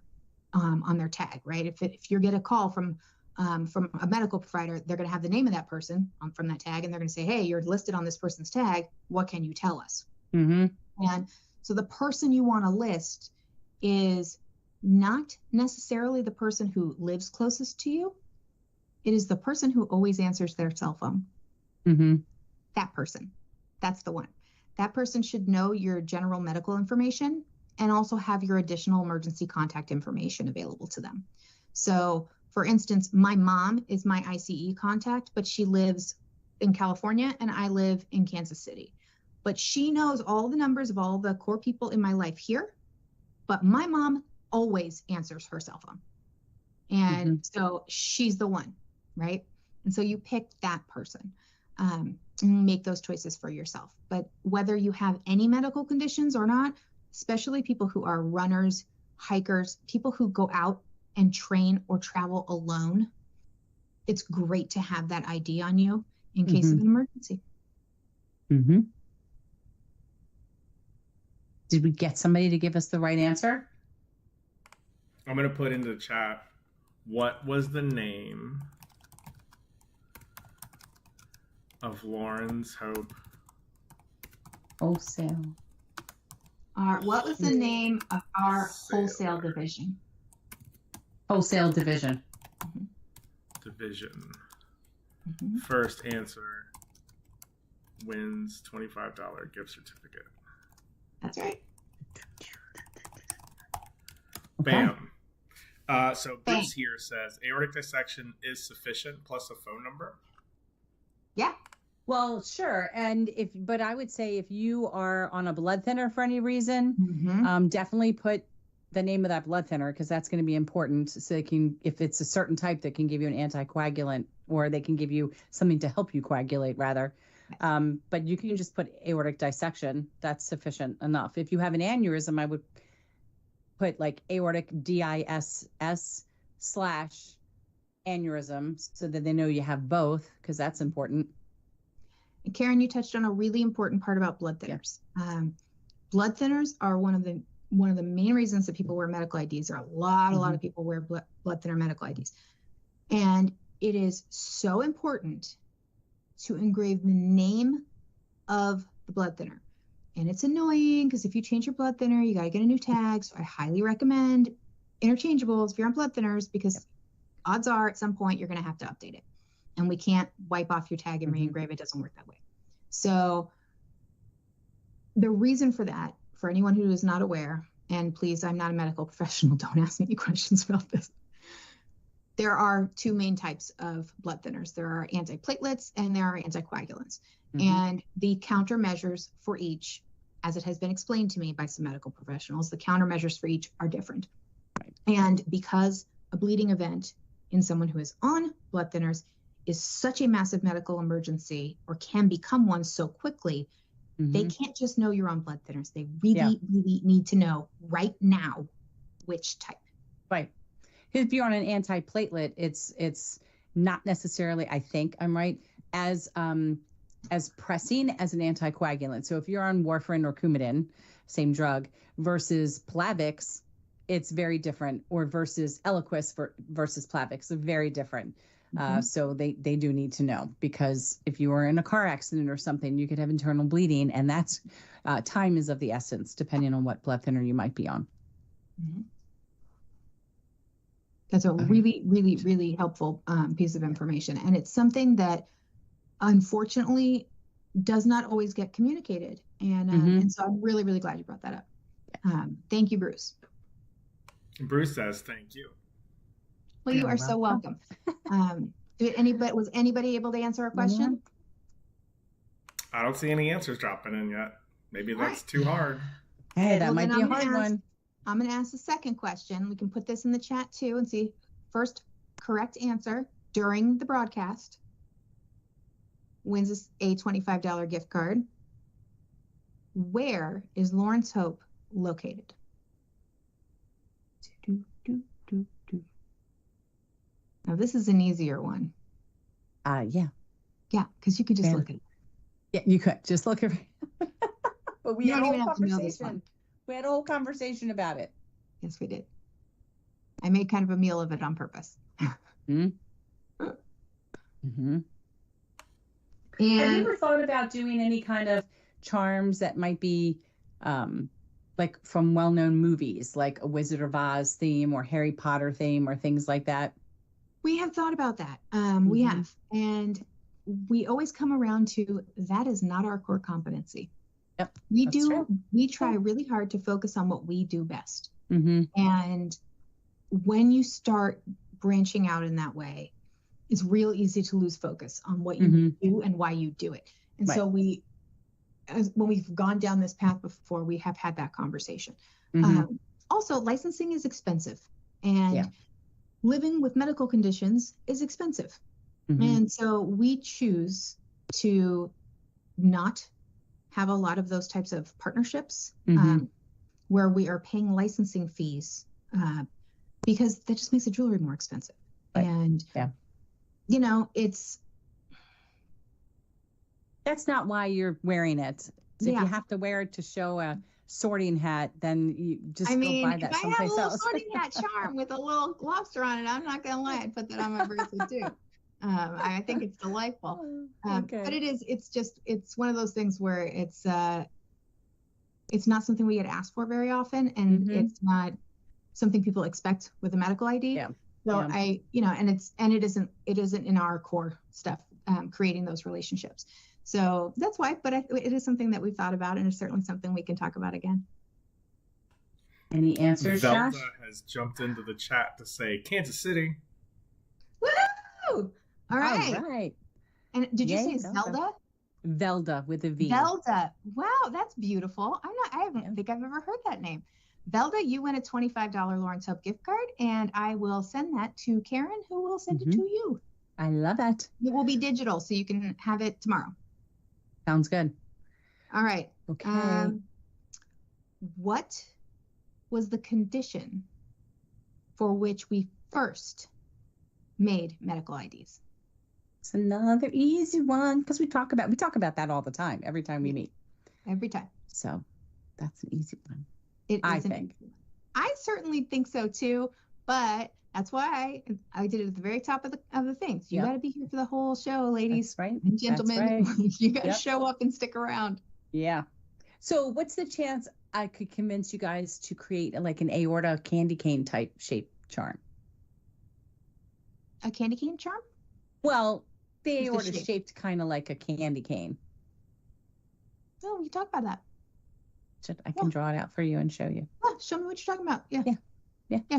Speaker 2: tag, right? If you get a call from a medical provider, they're going to have the name of that person from that tag, and they're going to say, hey, you're listed on this person's tag. What can you tell us?
Speaker 1: Mm-hmm.
Speaker 2: And so the person you want to list is not necessarily the person who lives closest to you. It is the person who always answers their cell phone.
Speaker 1: Mm-hmm.
Speaker 2: That person. That's the one. That person should know your general medical information and also have your additional emergency contact information available to them. So, for instance, my mom is my ICE contact, but she lives in California and I live in Kansas City. But she knows all the numbers of all the core people in my life here, but my mom always answers her cell phone. And so she's the one, right? And so you pick that person. Make those choices for yourself. But whether you have any medical conditions or not, especially people who are runners, hikers, people who go out and train or travel alone, it's great to have that ID on you in case of an emergency.
Speaker 1: Mm-hmm. Did we get somebody to give us the right answer?
Speaker 3: I'm going to put into the chat, what was the name of Lauren's Hope
Speaker 1: Wholesale.
Speaker 2: What was the name of our wholesale division?
Speaker 1: Wholesale division.
Speaker 3: Division. First answer wins $25 gift certificate.
Speaker 2: That's right.
Speaker 3: Bam. So Bruce here says aortic dissection is sufficient plus a phone number.
Speaker 2: Yeah.
Speaker 1: Well, sure. But I would say if you are on a blood thinner for any reason, definitely put the name of that blood thinner, because that's going to be important. So they can, if it's a certain type, that can give you an anticoagulant, or they can give you something to help you coagulate rather. But you can just put aortic dissection. That's sufficient enough. If you have an aneurysm, I would put like aortic DISS/aneurysm so that they know you have both, because that's important.
Speaker 2: And Karen, you touched on a really important part about blood thinners. Yeah. Blood thinners are one of the main reasons that people wear medical IDs. There are a lot of people wear blood thinner medical IDs. And it is so important to engrave the name of the blood thinner. And it's annoying because if you change your blood thinner, you got to get a new tag. So I highly recommend interchangeables if you're on blood thinners, because odds are at some point you're going to have to update it. And we can't wipe off your tag and re-engrave it. It doesn't work that way. So the reason for that, for anyone who is not aware, and please, I'm not a medical professional, don't ask me any questions about this. There are two main types of blood thinners. There are antiplatelets and there are anticoagulants. And the countermeasures for each, as it has been explained to me by some medical professionals, the countermeasures for each are different. Right. And because a bleeding event in someone who is on blood thinners is such a massive medical emergency, or can become one so quickly, they can't just know you're on blood thinners. They really need to know right now which type.
Speaker 1: Right. If you're on an antiplatelet, it's not necessarily, I think I'm right, as pressing as an anticoagulant. So if you're on warfarin or Coumadin, same drug, versus Plavix, it's very different, or versus Eliquis versus Plavix, so very different. So they do need to know, because if you were in a car accident or something, you could have internal bleeding, and that's time is of the essence, depending on what blood thinner you might be on.
Speaker 2: That's a really, really, really helpful piece of information. And it's something that unfortunately does not always get communicated. And so I'm really, really glad you brought that up. Thank you, Bruce.
Speaker 3: Bruce says, thank you.
Speaker 2: Well, you are so welcome. Was anybody able to answer a question?
Speaker 3: I don't see any answers dropping in yet. Maybe that's too hard.
Speaker 1: Hey, that might be a hard one.
Speaker 2: I'm going to ask the second question. We can put this in the chat too and see. First correct answer during the broadcast wins a $25 gift card. Where is Lawrence Hope located? Now, this is an easier one.
Speaker 1: Yeah.
Speaker 2: Yeah, because you could just look at it.
Speaker 1: Yeah, you could just look at it. But we
Speaker 2: You
Speaker 1: had a
Speaker 2: don't
Speaker 1: whole
Speaker 2: even have to know this
Speaker 1: conversation.
Speaker 2: one.
Speaker 1: We had a whole conversation about it.
Speaker 2: Yes, we did. I made kind of a meal of it on purpose.
Speaker 1: Mm-hmm.
Speaker 2: And
Speaker 1: have you ever thought about doing any kind of charms that might be like from well-known movies, like a Wizard of Oz theme or Harry Potter theme or things like that?
Speaker 2: we have thought about that. We have. And we always come around to that is not our core competency.
Speaker 1: Yep.
Speaker 2: We try really hard to focus on what we do best.
Speaker 1: Mm-hmm.
Speaker 2: And when you start branching out in that way, it's real easy to lose focus on what you do and why you do it. And so when we've gone down this path before, we have had that conversation. Also, licensing is expensive, and living with medical conditions is expensive. And so we choose to not have a lot of those types of partnerships where we are paying licensing fees because that just makes the jewelry more expensive.
Speaker 1: Right.
Speaker 2: And, you know,
Speaker 1: that's not why you're wearing it. So if you have to wear it to show a sorting hat, then you just go buy that someplace else.
Speaker 2: If I have a little sorting hat charm with a little lobster on it, I'm not going to lie, I'd put that on my bracelet too. I think it's delightful. But it's one of those things where it's not something we get asked for very often, and it's not something people expect with a medical ID. So it isn't in our core stuff, creating those relationships. So that's why, but it is something that we've thought about, and it's certainly something we can talk about again.
Speaker 1: Any answers,
Speaker 3: Zelda
Speaker 1: Josh?
Speaker 3: has jumped into the chat to say Kansas City.
Speaker 2: Woo! All right.
Speaker 1: All right.
Speaker 2: And did you say Zelda?
Speaker 1: Velda with a V.
Speaker 2: Velda. Wow, that's beautiful. I don't think I've ever heard that name. Velda, you win a $25 Lawrence Hope gift card, and I will send that to Karen, who will send it to you.
Speaker 1: I love it.
Speaker 2: It will be digital, so you can have it tomorrow.
Speaker 1: Sounds good.
Speaker 2: All right.
Speaker 1: Okay.
Speaker 2: What was the condition for which we first made medical IDs?
Speaker 1: It's another easy one because we talk about that all the time, every time we meet.
Speaker 2: Every time.
Speaker 1: So that's an easy one.
Speaker 2: I think. I certainly think so too, but that's why I did it at the very top of the thing. So you got to be here for the whole show, ladies.
Speaker 1: That's right.
Speaker 2: And gentlemen.
Speaker 1: That's right.
Speaker 2: You got to show up and stick around.
Speaker 1: Yeah. So what's the chance I could convince you guys to create like an aorta candy cane type shape charm?
Speaker 2: A candy cane charm?
Speaker 1: Well, the aorta is shaped kind of like a candy cane.
Speaker 2: Oh, we can talk about that.
Speaker 1: I can draw it out for you and show you.
Speaker 2: Yeah, show me what you're talking about. Yeah.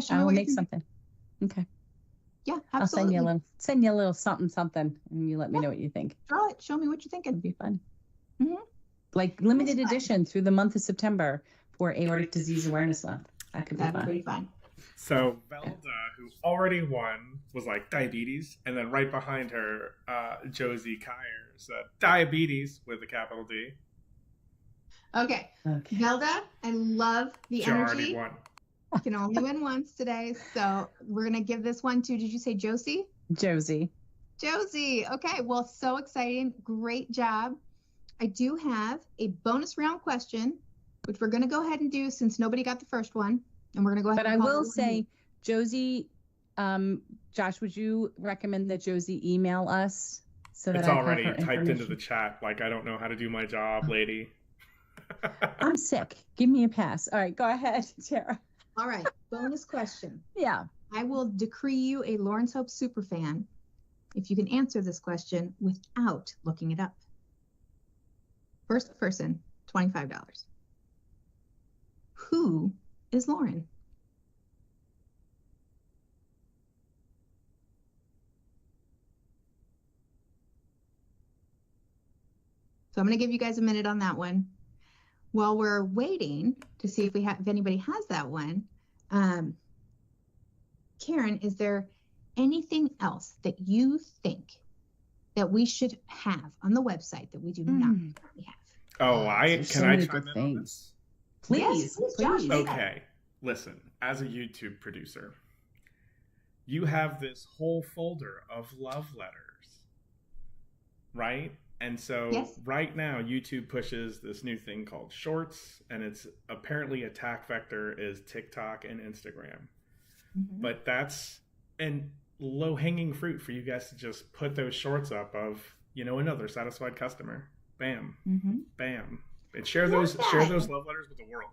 Speaker 2: Show me
Speaker 1: I'll
Speaker 2: what
Speaker 1: make something. Okay.
Speaker 2: Yeah, absolutely.
Speaker 1: I'll send you a little something, and you let me know what you think.
Speaker 2: Draw it. Show me what you're thinking.
Speaker 1: It'd be fun. Like limited edition through the month of September for Aortic Disease Awareness Month. That'd
Speaker 2: be fun.
Speaker 3: So Velda, who already won, was like diabetes, and then right behind her, Josie Kyers, diabetes with a capital D.
Speaker 2: Okay. Velda, I love the
Speaker 3: She
Speaker 2: energy.
Speaker 3: already won.
Speaker 2: You can only win once today, so we're gonna give this one to. Did you say Josie?
Speaker 1: Josie.
Speaker 2: Okay. Well, so exciting. Great job. I do have a bonus round question, which we're gonna go ahead and do since nobody got the first one, and we're gonna go ahead.
Speaker 1: But I will say, Josie, Josh, would you recommend that Josie email us so that
Speaker 3: it's
Speaker 1: I
Speaker 3: already
Speaker 1: have her
Speaker 3: typed into the chat? Like, I don't know how to do my job, lady.
Speaker 1: I'm sick. Give me a pass. All right, go ahead, Tara.
Speaker 2: All right, bonus question.
Speaker 1: Yeah.
Speaker 2: I will decree you a Lawrence Hope superfan if you can answer this question without looking it up. First person, $25. Who is Lauren? So I'm going to give you guys a minute on that one. While we're waiting to see if anybody has that one, Karen, is there anything else that you think that we should have on the website that we do not currently have?
Speaker 3: Oh, can I chime in on this?
Speaker 1: Please.
Speaker 2: Josh,
Speaker 3: okay, listen, as a YouTube producer, you have this whole folder of love letters, right? And so right now, YouTube pushes this new thing called Shorts, and it's apparently attack vector is TikTok and Instagram. But that's an low-hanging fruit for you guys to just put those shorts up of, another satisfied customer. Bam, bam, and share those love letters with the world.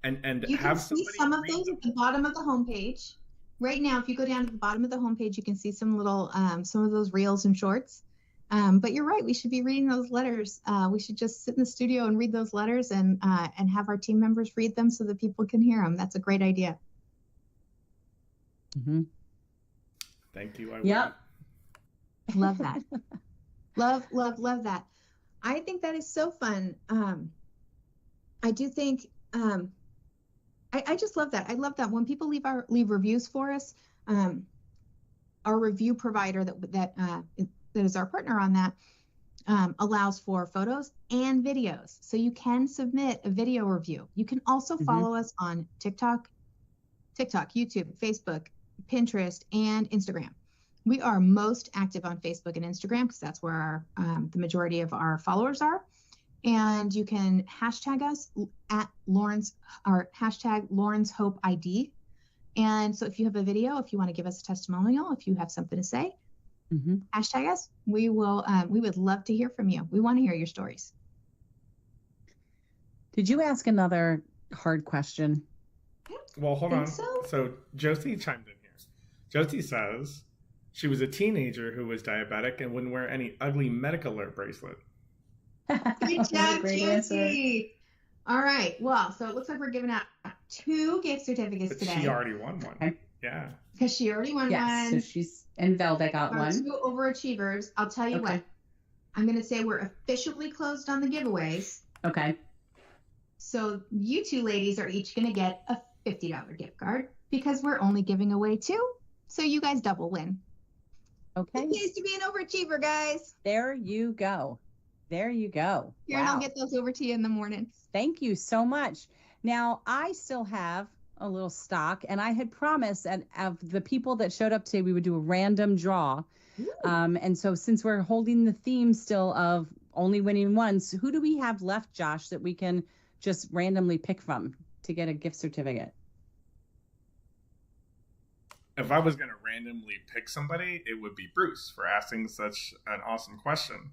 Speaker 3: And
Speaker 2: you
Speaker 3: have
Speaker 2: can see some of those at the bottom of the homepage. Right now, if you go down to the bottom of the homepage, you can see some little some of those reels and shorts. But you're right. We should be reading those letters. We should just sit in the studio and read those letters and have our team members read them so that people can hear them. That's a great idea.
Speaker 3: Thank you.
Speaker 2: Love that. love that. I think that is so fun. I do think I just love that. I love that when people leave reviews for us. Our review provider that is our partner on that allows for photos and videos, so you can submit a video review. You can also follow us on TikTok, YouTube, Facebook, Pinterest, and Instagram. We are most active on Facebook and Instagram because that's where the majority of our followers are. And you can hashtag us at hashtag Lauren's Hope ID. And so if you have a video, if you want to give us a testimonial, if you have something to say, hashtag us. We would love to hear from you. We want to hear your stories.
Speaker 1: Did you ask another hard question?
Speaker 3: Well, hold on. So Josie chimed in here. Josie says she was a teenager who was diabetic and wouldn't wear any ugly medical alert bracelet.
Speaker 2: Good job, Josie. All right. Well, so it looks like we're giving out 2 gift certificates today.
Speaker 3: She already won one. Okay. Yeah.
Speaker 2: Because she already won one.
Speaker 1: Yes, so she's, and Velda got one. 2
Speaker 2: overachievers. I'll tell you what. I'm going to say we're officially closed on the giveaways.
Speaker 1: Okay.
Speaker 2: So you 2 ladies are each going to get a $50 gift card because we're only giving away 2. So you guys double win.
Speaker 1: Okay.
Speaker 2: It needs to be an overachiever, guys.
Speaker 1: There you go. There you go.
Speaker 2: Here, and I'll get those over to you in the morning.
Speaker 1: Thank you so much. Now, I still have a little stock, and I had promised of the people that showed up today, we would do a random draw. And so since we're holding the theme still of only winning once, who do we have left, Josh, that we can just randomly pick from to get a gift certificate?
Speaker 3: If I was going to randomly pick somebody, it would be Bruce for asking such an awesome question.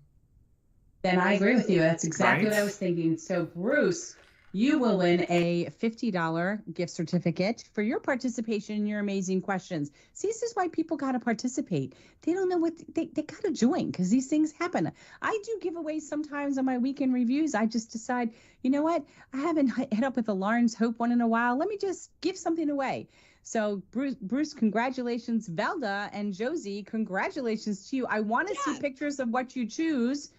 Speaker 1: Then I agree with you. That's exactly what I was thinking. So, Bruce, you will win a $50 gift certificate for your participation in your amazing questions. See, this is why people got to participate. They don't know what they got to join because these things happen. I do giveaways sometimes on my weekend reviews. I just decide, you know what? I haven't hit up with a Lauren's Hope one in a while. Let me just give something away. So, Bruce, congratulations. Velda and Josie, congratulations to you. I want to see pictures of what you choose,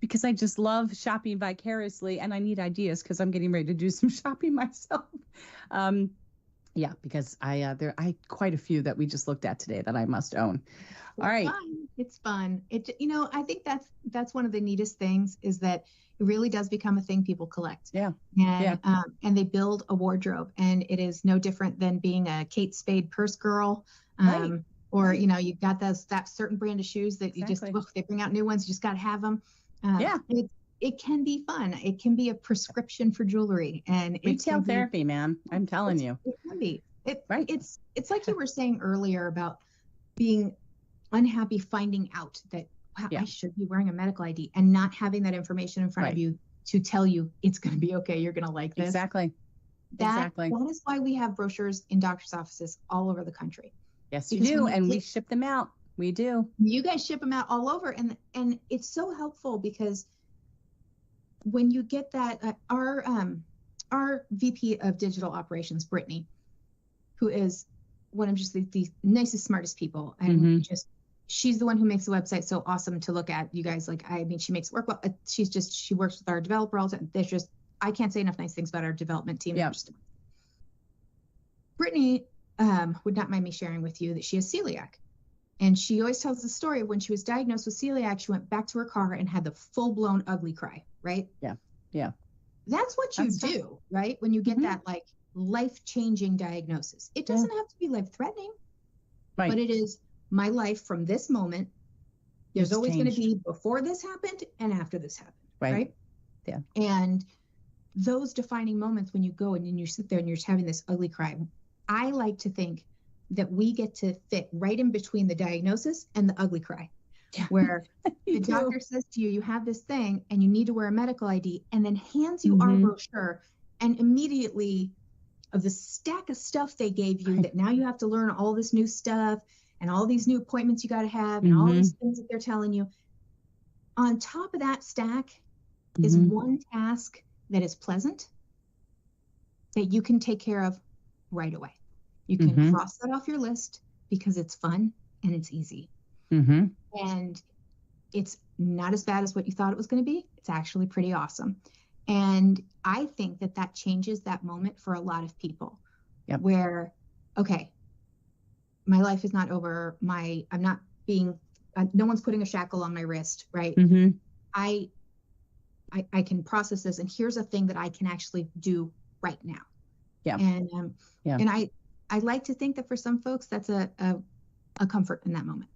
Speaker 1: because I just love shopping vicariously, and I need ideas because I'm getting ready to do some shopping myself. Because I quite a few that we just looked at today that I must own. All right.
Speaker 2: It's fun. I think that's one of the neatest things is that it really does become a thing people collect.
Speaker 1: Yeah.
Speaker 2: And they build a wardrobe, and it is no different than being a Kate Spade purse girl. Or, you've got that certain brand of shoes that you just, they bring out new ones. You just got to have them. It can be fun. It can be a prescription for jewelry, and
Speaker 1: retail therapy, man. I'm telling you,
Speaker 2: it can be. It's like you were saying earlier about being unhappy, finding out that I should be wearing a medical ID and not having that information in front of you to tell you it's going to be okay. You're going to like this.
Speaker 1: Exactly.
Speaker 2: That is why we have brochures in doctors' offices all over the country.
Speaker 1: Yes, you do, and we ship them out. We do.
Speaker 2: You guys ship them out all over, and it's so helpful because when you get that, our VP of Digital Operations, Brittany, who is one of just the nicest, smartest people, and she's the one who makes the website so awesome to look at. You guys, she makes it work well. She works with our developer all the time. I can't say enough nice things about our development team.
Speaker 1: Yeah.
Speaker 2: Brittany would not mind me sharing with you that she has celiac. And she always tells the story of when she was diagnosed with celiac, she went back to her car and had the full-blown ugly cry, right?
Speaker 1: Yeah.
Speaker 2: That's what you do, right? When you get that life-changing diagnosis. It doesn't have to be life-threatening.
Speaker 1: Right.
Speaker 2: But it is my life from this moment. There's
Speaker 1: It's
Speaker 2: always going to
Speaker 1: changed.
Speaker 2: be before this happened and after this happened. Right.
Speaker 1: Yeah.
Speaker 2: And those defining moments when you go and you sit there and you're having this ugly cry, I like to think that we get to fit right in between the diagnosis and the ugly cry, where the doctor says to you, you have this thing and you need to wear a medical ID, and then hands you our brochure, and immediately of the stack of stuff they gave you that now you have to learn all this new stuff and all these new appointments you got to have and all these things that they're telling you. On top of that stack is one task that is pleasant, that you can take care of right away. You can cross that off your list because it's fun and it's easy. And it's not as bad as what you thought it was going to be. It's actually pretty awesome. And I think that that changes that moment for a lot of people where, okay, my life is not over. I'm not being, no one's putting a shackle on my wrist, right? I can process this, and here's a thing that I can actually do right now. And I like to think that for some folks, that's a comfort in that moment.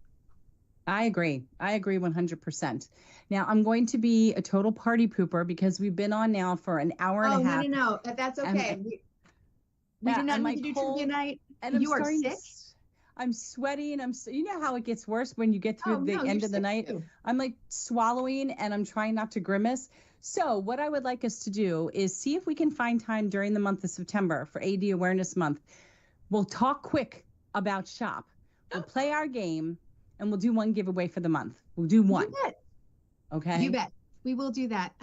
Speaker 1: I agree 100%. Now, I'm going to be a total party pooper because we've been on now for an hour and a half.
Speaker 2: No, that's okay. We do not need to do trivia night.
Speaker 1: And
Speaker 2: you are sick?
Speaker 1: I'm sweaty, and you know how it gets worse when you get through the end of the night.
Speaker 2: Too.
Speaker 1: I'm like swallowing, and I'm trying not to grimace. So what I would like us to do is see if we can find time during the month of September for AD Awareness Month. We'll talk quick about SHOP. We'll play our game, and we'll do one giveaway for the month. We'll do one.
Speaker 2: You bet.
Speaker 1: Okay.
Speaker 2: You bet. We will do that.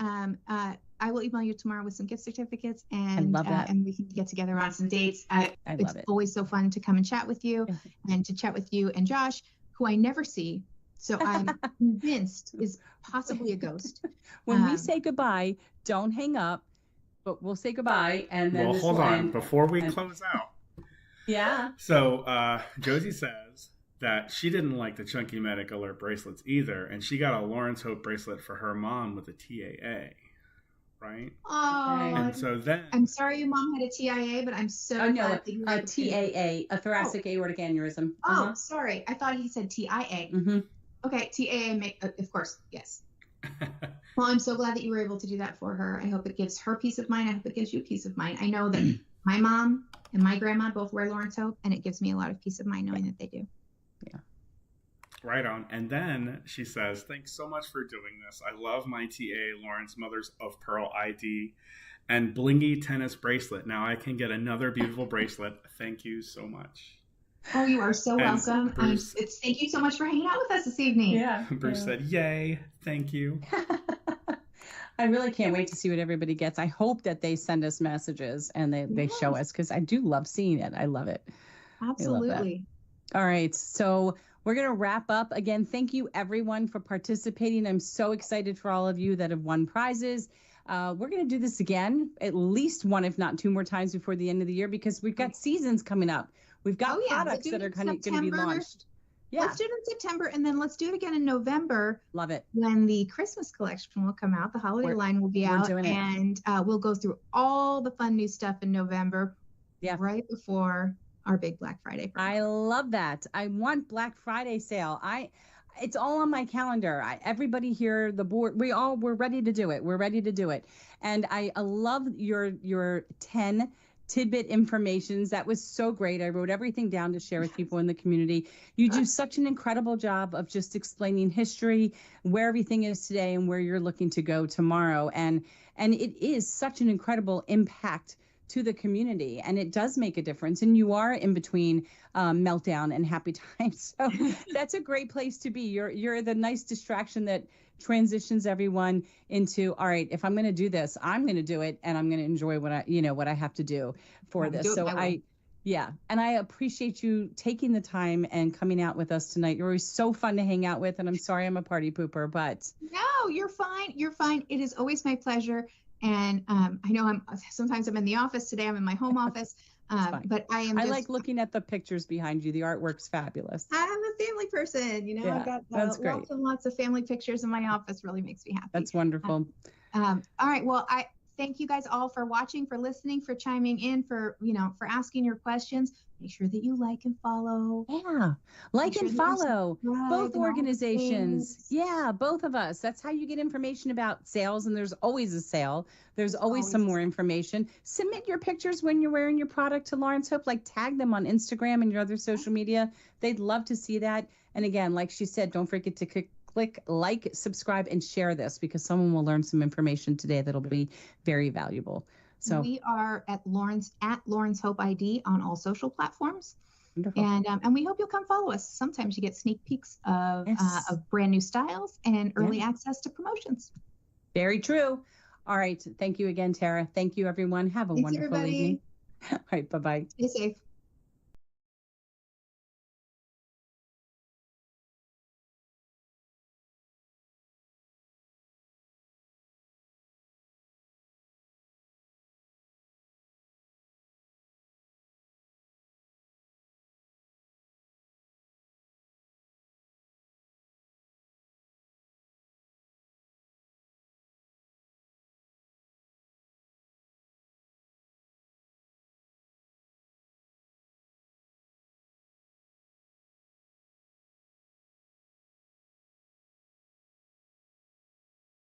Speaker 2: I will email you tomorrow with some gift certificates, and
Speaker 1: I love that.
Speaker 2: And we can get together on some dates. It's always so fun to come and chat with you, and to chat with you and Josh, who I never see. So I'm convinced is possibly a ghost.
Speaker 1: When we say goodbye, don't hang up, but we'll say goodbye. And then
Speaker 3: hold on. Before we close out.
Speaker 1: Yeah.
Speaker 3: So Josie says that she didn't like the Chunky Medic Alert bracelets either, and she got a Lawrence Hope bracelet for her mom with a TAA, right?
Speaker 2: Oh.
Speaker 3: And so then...
Speaker 2: I'm sorry your mom had a TIA, but I'm so glad that you had
Speaker 1: a TAA, a thoracic aortic aneurysm.
Speaker 2: Oh, sorry. I thought he said TIA. Okay, TAA, of course, yes. Well, I'm so glad that you were able to do that for her. I hope it gives her peace of mind. I hope it gives you peace of mind. I know that my mom and my grandma both wear Lawrence Hope, and it gives me a lot of peace of mind knowing that they do.
Speaker 1: Yeah.
Speaker 3: Right on. And then she says, thanks so much for doing this. I love my TA Lawrence Mothers of Pearl ID and blingy tennis bracelet. Now I can get another beautiful bracelet. Thank you so much.
Speaker 2: Oh, you are so welcome.
Speaker 3: Bruce,
Speaker 2: thank you so much for hanging out with us this evening.
Speaker 1: Yeah.
Speaker 3: Bruce said, yay. Thank you.
Speaker 1: I really can't wait to see what everybody gets. I hope that they send us messages and they show us, because I do love seeing it. I love it.
Speaker 2: Absolutely.
Speaker 1: All right. So we're going to wrap up. Again, thank you, everyone, for participating. I'm so excited for all of you that have won prizes. We're going to do this again, at least one, if not two more times before the end of the year, because we've got seasons coming up. We've got products that are going to be launched. Yeah.
Speaker 2: Let's do it in September, and then let's do it again in November.
Speaker 1: Love it.
Speaker 2: When the Christmas collection will come out, the holiday line will be out, and we'll go through all the fun new stuff in November, right before our big Black Friday.
Speaker 1: I love that. I want Black Friday sale. It's all on my calendar. Everybody here, the board, we're ready to do it. We're ready to do it. And I love your 10 tidbit informations. That was so great. I wrote everything down to share with people in the community. You do such an incredible job of just explaining history, where everything is today and where you're looking to go tomorrow. And it is such an incredible impact to the community, and it does make a difference. And you are in between meltdown and happy times, so that's a great place to be. You're the nice distraction that transitions everyone into, all right, if I'm going to do this, I'm going to do it, and I'm going to enjoy what I have to do for this. So and I appreciate you taking the time and coming out with us tonight. You're always so fun to hang out with, and I'm sorry I'm a party pooper, but
Speaker 2: no, you're fine. You're fine. It is always my pleasure. And I know sometimes I'm in the office. Today I'm in my home office, but I like
Speaker 1: looking at the pictures behind you. The artwork's fabulous.
Speaker 2: I'm a family person, I've got lots and lots of family pictures in my office. Really makes me happy.
Speaker 1: That's wonderful.
Speaker 2: All right. Well, Thank you guys all for watching, for listening, for chiming in, for asking your questions. Make sure that you like and follow.
Speaker 1: Yeah. Like and follow both organizations.
Speaker 2: Yeah,
Speaker 1: both of us. That's how you get information about sales. And there's always a sale. There's always some more information. Submit your pictures when you're wearing your product to Lawrence Hope. Like tag them on Instagram and your other social media. They'd love to see that. And again, like she said, don't forget to click like, subscribe, and share this because someone will learn some information today that'll be very valuable. So
Speaker 2: we are at Lawrence Hope ID on all social platforms.
Speaker 1: Wonderful.
Speaker 2: And we hope you'll come follow us. Sometimes you get sneak peeks of brand new styles and early access to promotions.
Speaker 1: Very true. All right. Thank you again, Tara. Thank you, everyone. Have a wonderful evening. All right. Bye-bye.
Speaker 2: Stay safe.